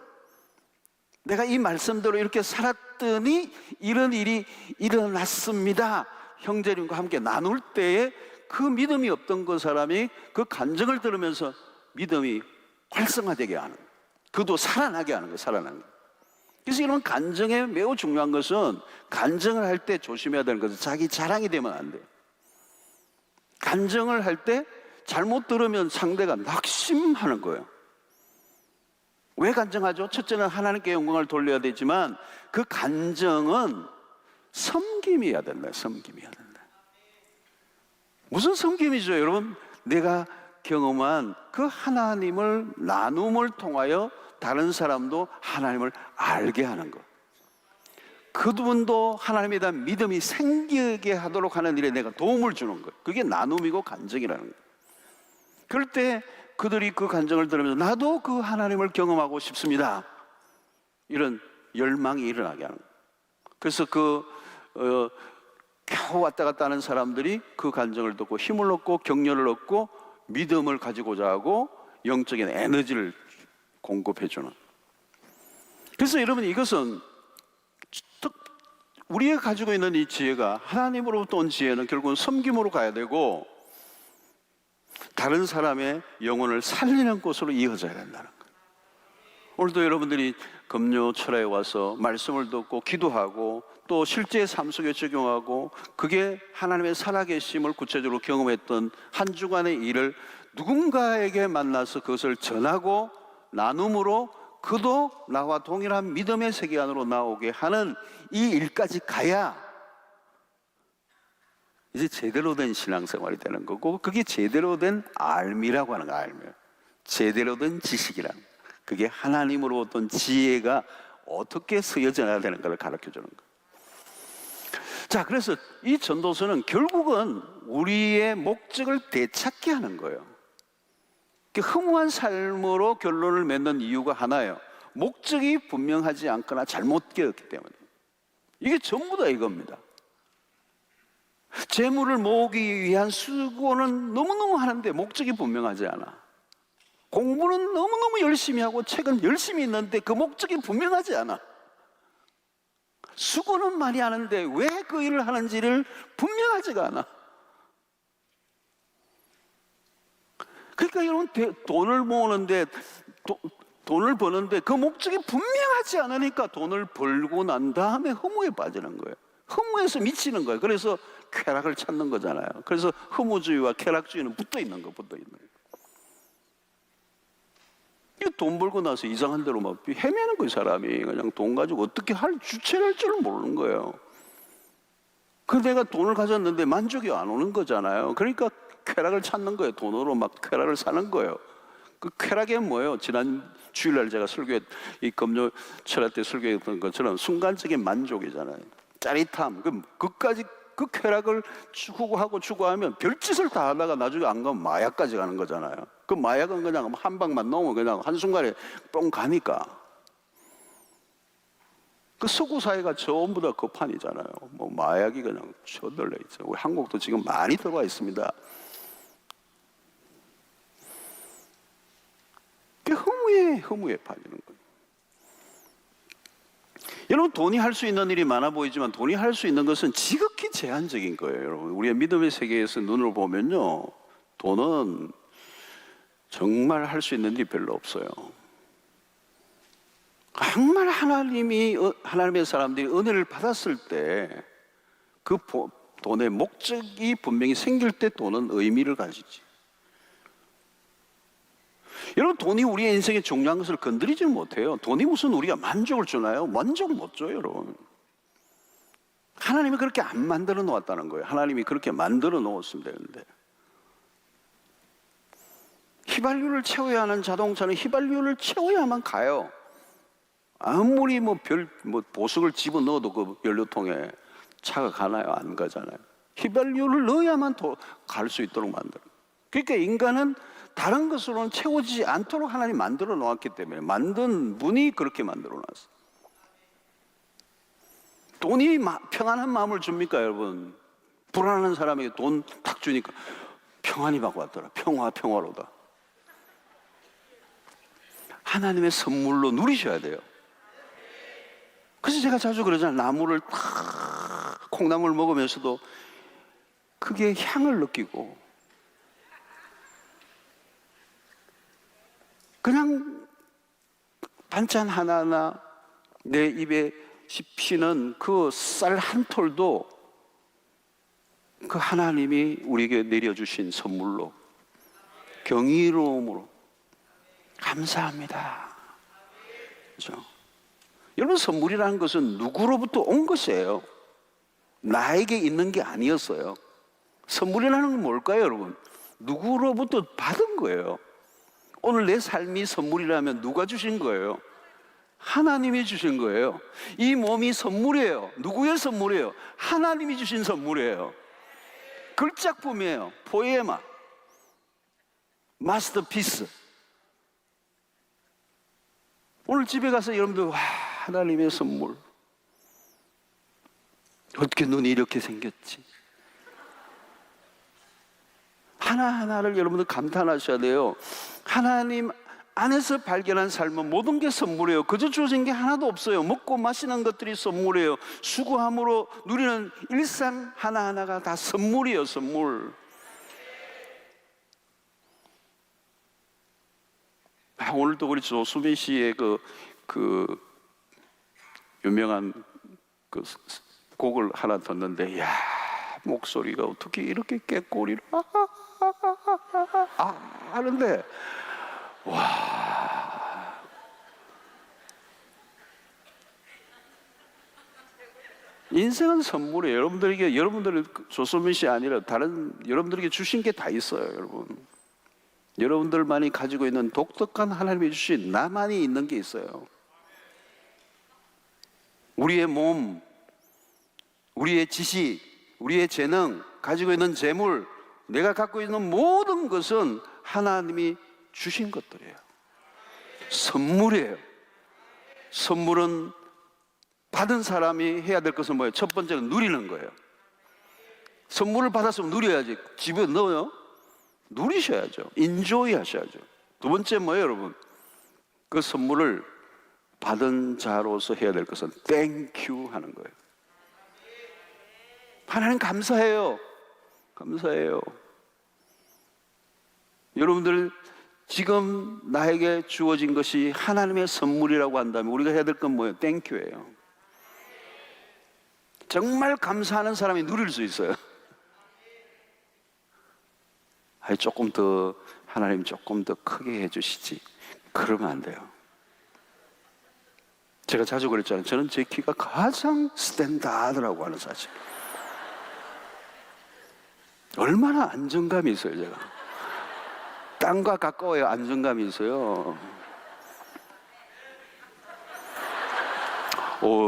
내가 이 말씀대로 이렇게 살았더니 이런 일이 일어났습니다. 형제님과 함께 나눌 때에 그 믿음이 없던 그 사람이 그 간증을 들으면서 믿음이 활성화되게 하는, 그도 살아나게 하는 거예요. 살아나는 거예요. 그래서 이런 간증에 매우 중요한 것은, 간증을 할 때 조심해야 되는 것은 자기 자랑이 되면 안 돼요. 간증을 할 때 잘못 들으면 상대가 낙심하는 거예요. 왜 간증하죠? 첫째는 하나님께 영광을 돌려야 되지만 그 간증은 섬김이어야 된다. 섬김이어야 된다. 무슨 섬김이죠, 여러분? 내가 경험한 그 하나님을 나눔을 통하여 다른 사람도 하나님을 알게 하는 것, 그분도 하나님에 대한 믿음이 생기게 하도록 하는 일에 내가 도움을 주는 것, 그게 나눔이고 간증이라는 거예요. 그럴 때 그들이 그 간증을 들으면서 나도 그 하나님을 경험하고 싶습니다, 이런 열망이 일어나게 하는 거예요. 그래서 겨우 왔다 갔다 하는 사람들이 그 간증을 듣고 힘을 얻고 격려를 얻고 믿음을 가지고자 하고 영적인 에너지를 공급해 주는. 그래서 여러분, 이것은 우리가 가지고 있는 이 지혜가, 하나님으로부터 온 지혜는 결국은 섬김으로 가야 되고 다른 사람의 영혼을 살리는 곳으로 이어져야 된다는 거예요. 오늘도 여러분들이 금요 철야에 와서 말씀을 듣고 기도하고 또 실제 삶 속에 적용하고 그게 하나님의 살아계심을 구체적으로 경험했던 한 주간의 일을 누군가에게 만나서 그것을 전하고 나눔으로 그도 나와 동일한 믿음의 세계 안으로 나오게 하는 이 일까지 가야 이제 제대로 된 신앙생활이 되는 거고, 그게 제대로 된 알미라고 하는 거예요. 알미, 제대로 된 지식이라는 거예요. 그게 하나님으로부터 온 지혜가 어떻게 쓰여져야 되는가를 가르쳐주는 거예요. 자, 그래서 이 전도서는 결국은 우리의 목적을 되찾게 하는 거예요. 허무한 삶으로 결론을 맺는 이유가 하나예요. 목적이 분명하지 않거나 잘못 깨었기 때문에. 이게 전부 다 이겁니다. 재물을 모으기 위한 수고는 너무너무 하는데 목적이 분명하지 않아. 공부는 너무너무 열심히 하고 책은 열심히 읽는데 그 목적이 분명하지 않아. 수고는 많이 하는데 왜 그 일을 하는지를 분명하지가 않아. 그러니까 여러분, 돈을 모으는데 돈을 버는데 그 목적이 분명하지 않으니까 돈을 벌고 난 다음에 허무에 빠지는 거예요. 허무에서 미치는 거예요. 그래서 쾌락을 찾는 거잖아요. 그래서 허무주의와 쾌락주의는 붙어 있는 거예요. 돈 벌고 나서 이상한 대로 막 헤매는 거예요. 사람이 그냥 돈 가지고 어떻게 주체를 할 줄을 모르는 거예요. 그 내가 돈을 가졌는데 만족이 안 오는 거잖아요. 그러니까 쾌락을 찾는 거예요. 돈으로 막 쾌락을 사는 거예요. 그 쾌락이 뭐예요? 지난 주일날 제가 이 금요 철학 때 설교했던 것처럼 순간적인 만족이잖아요. 짜릿함, 그까지 그 쾌락을 추구하면 별짓을 다 하다가 나중에 안 가면 마약까지 가는 거잖아요. 그 마약은 그냥 한 방만 넣으면 그냥 한순간에 뻥 가니까. 그 서구 사회가 전부 다 그 판이잖아요. 뭐 마약이 그냥 쳐들려 있죠. 우리 한국도 지금 많이 들어와 있습니다. 그 허무에 빠지는 거예요. 여러분, 돈이 할 수 있는 일이 많아 보이지만 돈이 할 수 있는 것은 지극히 제한적인 거예요. 여러분, 우리의 믿음의 세계에서 눈을 보면요, 돈은 정말 할 수 있는 일이 별로 없어요. 정말 하나님의 사람들이 은혜를 받았을 때 그 돈의 목적이 분명히 생길 때 돈은 의미를 가지지. 여러분, 돈이 우리의 인생에 중요한 것을 건드리지 못해요. 돈이 무슨 우리가 만족을 주나요? 만족 못 줘요, 여러분. 하나님이 그렇게 안 만들어 놓았다는 거예요. 하나님이 그렇게 만들어 놓았으면 되는데. 휘발유를 채워야 하는 자동차는 휘발유를 채워야만 가요. 아무리 보석을 집어넣어도 그 연료통에 차가 가나요? 안 가잖아요. 휘발유를 넣어야만 갈 수 있도록 만들어요. 그러니까 인간은 다른 것으로는 채워지지 않도록 하나님 만들어 놓았기 때문에, 만든 분이 그렇게 만들어 놨어요. 돈이 평안한 마음을 줍니까, 여러분? 불안한 사람에게 돈 탁 주니까 평안이 받고 왔더라. 평화로다. 하나님의 선물로 누리셔야 돼요. 그래서 제가 자주 그러잖아요. 나무를 콩나물 먹으면서도 그게 향을 느끼고, 그냥 반찬 하나하나 내 입에 씹히는 그 쌀 한 톨도 그 하나님이 우리에게 내려주신 선물로, 경이로움으로 감사합니다. 그렇죠? 여러분, 선물이라는 것은 누구로부터 온 것이에요. 나에게 있는 게 아니었어요. 선물이라는 건 뭘까요, 여러분? 누구로부터 받은 거예요. 오늘 내 삶이 선물이라면 누가 주신 거예요? 하나님이 주신 거예요. 이 몸이 선물이에요. 누구의 선물이에요? 하나님이 주신 선물이에요. 걸작품이에요. 포에마, 마스터피스. 오늘 집에 가서 여러분들, 와, 하나님의 선물. 어떻게 눈이 이렇게 생겼지? 하나하나를 여러분들 감탄하셔야 돼요. 하나님 안에서 발견한 삶은 모든 게 선물이에요. 그저 주어진 게 하나도 없어요. 먹고 마시는 것들이 선물이에요. 수고함으로 누리는 일상 하나하나가 다 선물이에요, 선물. 오늘도 우리 조수빈 씨의 그 유명한 그 곡을 하나 듣는데, 이야, 목소리가 어떻게 이렇게 깨꼬리를 하는데, 와, 인생은 선물이에요. 여러분들이 조수빈 씨 아니라 다른 여러분들에게 주신 게 다 있어요, 여러분. 여러분들만이 가지고 있는 독특한 하나님이 주신 나만이 있는 게 있어요. 우리의 몸, 우리의 지식, 우리의 재능, 가지고 있는 재물, 내가 갖고 있는 모든 것은 하나님이 주신 것들이에요. 선물이에요. 선물은 받은 사람이 해야 될 것은 뭐예요? 첫 번째는 누리는 거예요. 선물을 받았으면 누려야지. 집에 넣어요? 누리셔야죠. 인조이 하셔야죠. 두 번째 뭐예요, 여러분? 그 선물을 받은 자로서 해야 될 것은 땡큐 하는 거예요. 하나님 감사해요. 감사해요. 여러분들, 지금 나에게 주어진 것이 하나님의 선물이라고 한다면 우리가 해야 될 건 뭐예요? 땡큐예요. 정말 감사하는 사람이 누릴 수 있어요. 조금 더, 하나님 조금 더 크게 해주시지. 그러면 안 돼요. 제가 자주 그랬잖아요. 저는 제 키가 가장 스탠다드라고 하는 사실. 얼마나 안정감이 있어요, 제가. 땅과 가까워야 안정감이 있어요.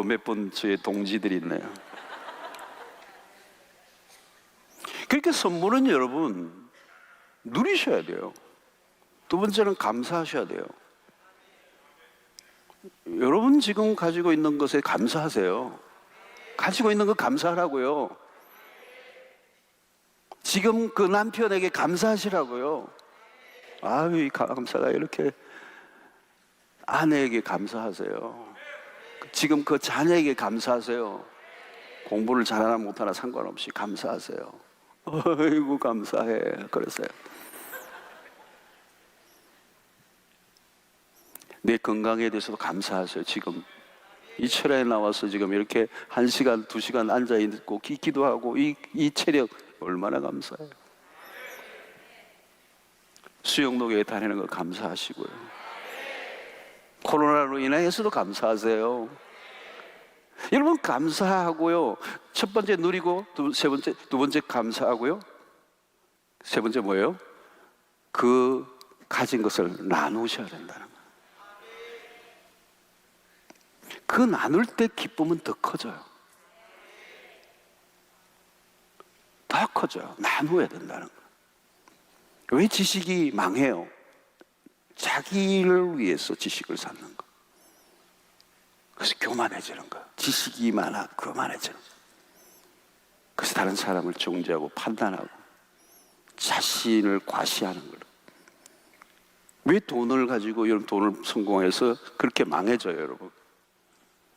몇 분 저의 동지들이 있네요. 그러니까 선물은 여러분 누리셔야 돼요. 두 번째는 감사하셔야 돼요. 여러분 지금 가지고 있는 것에 감사하세요. 가지고 있는 거 감사하라고요. 지금 그 남편에게 감사하시라고요. 아유, 이 감사가 이렇게. 아내에게 감사하세요. 지금 그 자녀에게 감사하세요. 공부를 잘하나 못하나 상관없이 감사하세요. 아이고 감사해. 그랬어요. 내 건강에 대해서도 감사하세요. 지금 이 철야에 나와서 지금 이렇게 1시간, 2시간 앉아있고 기도하고 이 체력 얼마나 감사해요. 수영록에 다니는 거 감사하시고요. 코로나로 인해서도 감사하세요. 여러분 감사하고요. 첫 번째 누리고 두 번째 감사하고요. 세 번째 뭐예요? 그 가진 것을 나누셔야 된다는 거예요. 그 나눌 때 기쁨은 더 커져요. 더 커져요. 나누어야 된다는 거예요. 왜 지식이 망해요? 자기를 위해서 지식을 쌓는 거. 그래서 교만해지는 거. 지식이 많아 교만해지는 거. 그래서 다른 사람을 정죄하고 판단하고 자신을 과시하는 거예요. 왜 돈을 가지고 여러분 돈을 성공해서 그렇게 망해져요, 여러분?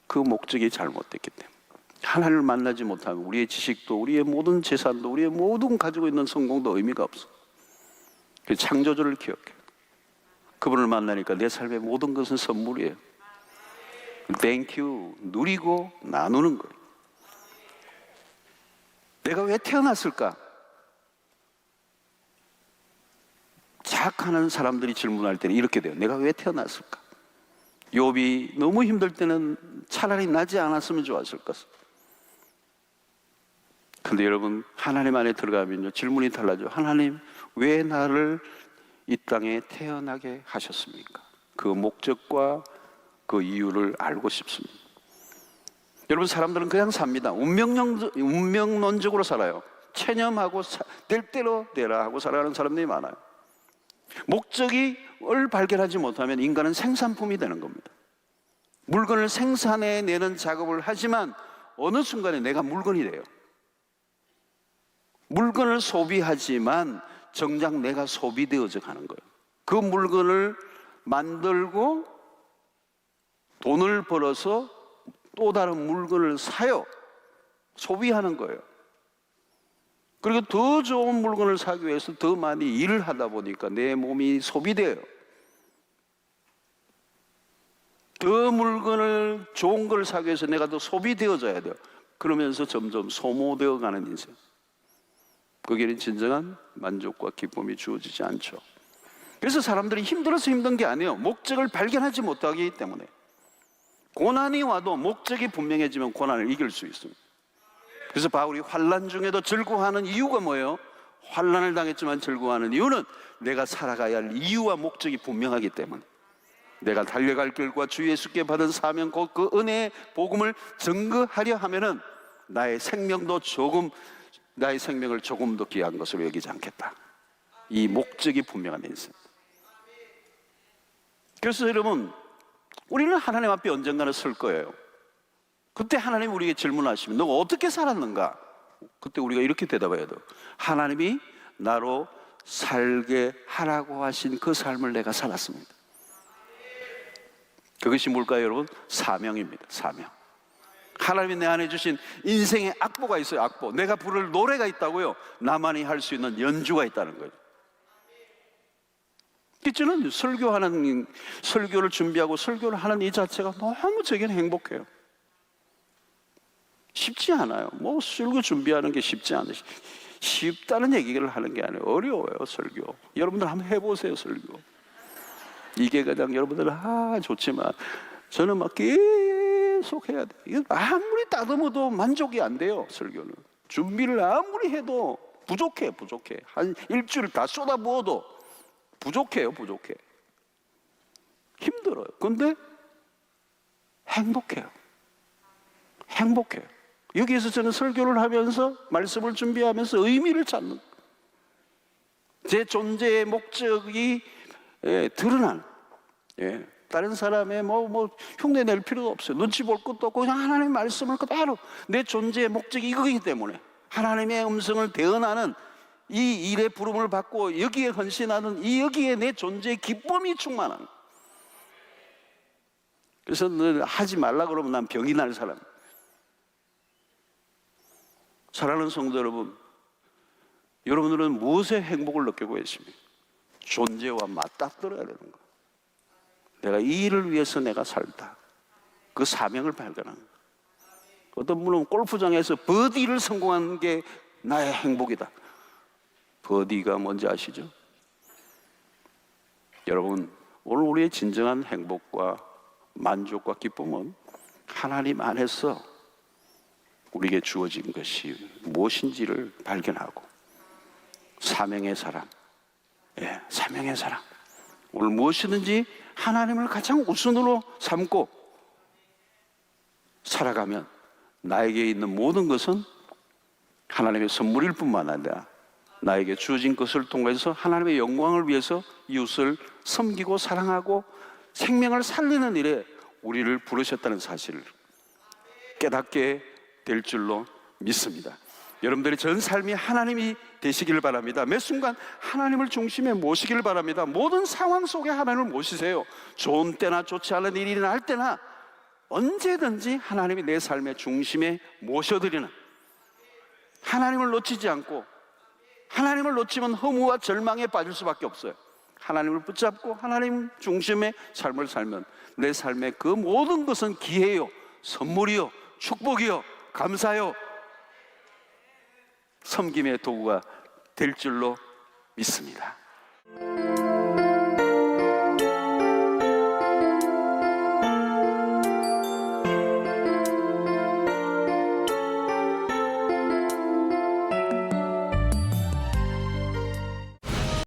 그 목적이 잘못됐기 때문에. 하나님을 만나지 못하면 우리의 지식도 우리의 모든 재산도 우리의 모든 가지고 있는 성공도 의미가 없어. 그 창조주를 기억해. 그분을 만나니까 내 삶의 모든 것은 선물이에요. 땡큐. 누리고 나누는 거예요. 내가 왜 태어났을까? 자학하는 사람들이 질문할 때는 이렇게 돼요. 내가 왜 태어났을까? 욥이 너무 힘들 때는 차라리 나지 않았으면 좋았을 것을. 근데 여러분 하나님 안에 들어가면요 질문이 달라져. 하나님 왜 나를 이 땅에 태어나게 하셨습니까? 그 목적과 그 이유를 알고 싶습니다. 여러분 사람들은 그냥 삽니다. 운명론적으로 살아요. 체념하고 될 대로 되라 하고 살아가는 사람들이 많아요. 목적을 발견하지 못하면 인간은 생산품이 되는 겁니다. 물건을 생산해내는 작업을 하지만 어느 순간에 내가 물건이 돼요. 물건을 소비하지만 정작 내가 소비되어져 가는 거예요. 그 물건을 만들고 돈을 벌어서 또 다른 물건을 사요. 소비하는 거예요. 그리고 더 좋은 물건을 사기 위해서 더 많이 일을 하다 보니까 내 몸이 소비돼요. 더 물건을 좋은 걸 사기 위해서 내가 더 소비되어져야 돼요. 그러면서 점점 소모되어 가는 인생. 거기에는 진정한 만족과 기쁨이 주어지지 않죠. 그래서 사람들이 힘들어서 힘든 게 아니에요. 목적을 발견하지 못하기 때문에. 고난이 와도 목적이 분명해지면 고난을 이길 수 있습니다. 그래서 바울이 환난 중에도 즐거워하는 이유가 뭐예요? 환난을 당했지만 즐거워하는 이유는 내가 살아가야 할 이유와 목적이 분명하기 때문에. 내가 달려갈 길과 주 예수께 받은 사명 곧 그 은혜의 복음을 증거하려 하면은 나의 생명을 조금 더 귀한 것으로 여기지 않겠다. 이 목적이 분명한 인생. 그래서 여러분 우리는 하나님 앞에 언젠가는 설 거예요. 그때 하나님이 우리에게 질문하시면 너가 어떻게 살았는가? 그때 우리가 이렇게 대답해야 돼요. 하나님이 나로 살게 하라고 하신 그 삶을 내가 살았습니다. 그것이 뭘까요, 여러분? 사명입니다. 사명. 하나님이 내 안에 주신 인생의 악보가 있어요. 악보. 내가 부를 노래가 있다고요. 나만이 할 수 있는 연주가 있다는 거예요. 저는 설교를 준비하고 설교를 하는 이 자체가 너무 제게는 행복해요. 쉽지 않아요. 뭐 설교 준비하는 게 쉽지 않아요. 쉽다는 얘기를 하는 게 아니에요. 어려워요, 설교. 여러분들 한번 해보세요, 설교. 이게 그냥 여러분들은 좋지만 저는 막 계속 해야 돼요. 아무리 따듬어도 만족이 안 돼요, 설교는. 준비를 아무리 해도 부족해. 한 일주일 다 쏟아부어도 부족해요, 부족해. 힘들어요. 근데 행복해요. 행복해요. 여기에서 저는 설교를 하면서 말씀을 준비하면서 의미를 찾는, 제 존재의 목적이 드러난, 다른 사람의 흉내 낼 필요도 없어요. 눈치 볼 것도 없고 그냥 하나님의 말씀을 그대로, 내 존재의 목적이 이거이기 때문에 하나님의 음성을 대언하는 이 일에 부름을 받고 여기에 헌신하는 여기에 내 존재의 기쁨이 충만한. 그래서 늘 하지 말라 그러면 난 병이 날 사람. 사랑하는 성도 여러분, 여러분들은 무엇에 행복을 느끼고 계십니까? 존재와 맞닥뜨려야 되는 거예요. 내가 이 일을 위해서 내가 살다, 그 사명을 발견하는 거예요. 어떤 분은 골프장에서 버디를 성공하는 게 나의 행복이다. 버디가 뭔지 아시죠? 여러분, 오늘 우리의 진정한 행복과 만족과 기쁨은 하나님 안에서 우리에게 주어진 것이 무엇인지를 발견하고, 사명의 사람, 사명의 사람, 오늘 무엇이든지 하나님을 가장 우선으로 삼고 살아가면 나에게 있는 모든 것은 하나님의 선물일 뿐만 아니라 나에게 주어진 것을 통해서 하나님의 영광을 위해서 이웃을 섬기고 사랑하고 생명을 살리는 일에 우리를 부르셨다는 사실을 깨닫게 될 줄로 믿습니다. 여러분들의 전 삶이 하나님이 되시기를 바랍니다. 매 순간 하나님을 중심에 모시기를 바랍니다. 모든 상황 속에 하나님을 모시세요. 좋은 때나 좋지 않은 일이 날 때나 언제든지 하나님이 내 삶의 중심에 모셔드리는, 하나님을 놓치지 않고, 하나님을 놓치면 허무와 절망에 빠질 수밖에 없어요. 하나님을 붙잡고 하나님 중심의 삶을 살면 내 삶의 그 모든 것은 기회요, 선물이요, 축복이요, 감사요, 섬김의 도구가 될 줄로 믿습니다.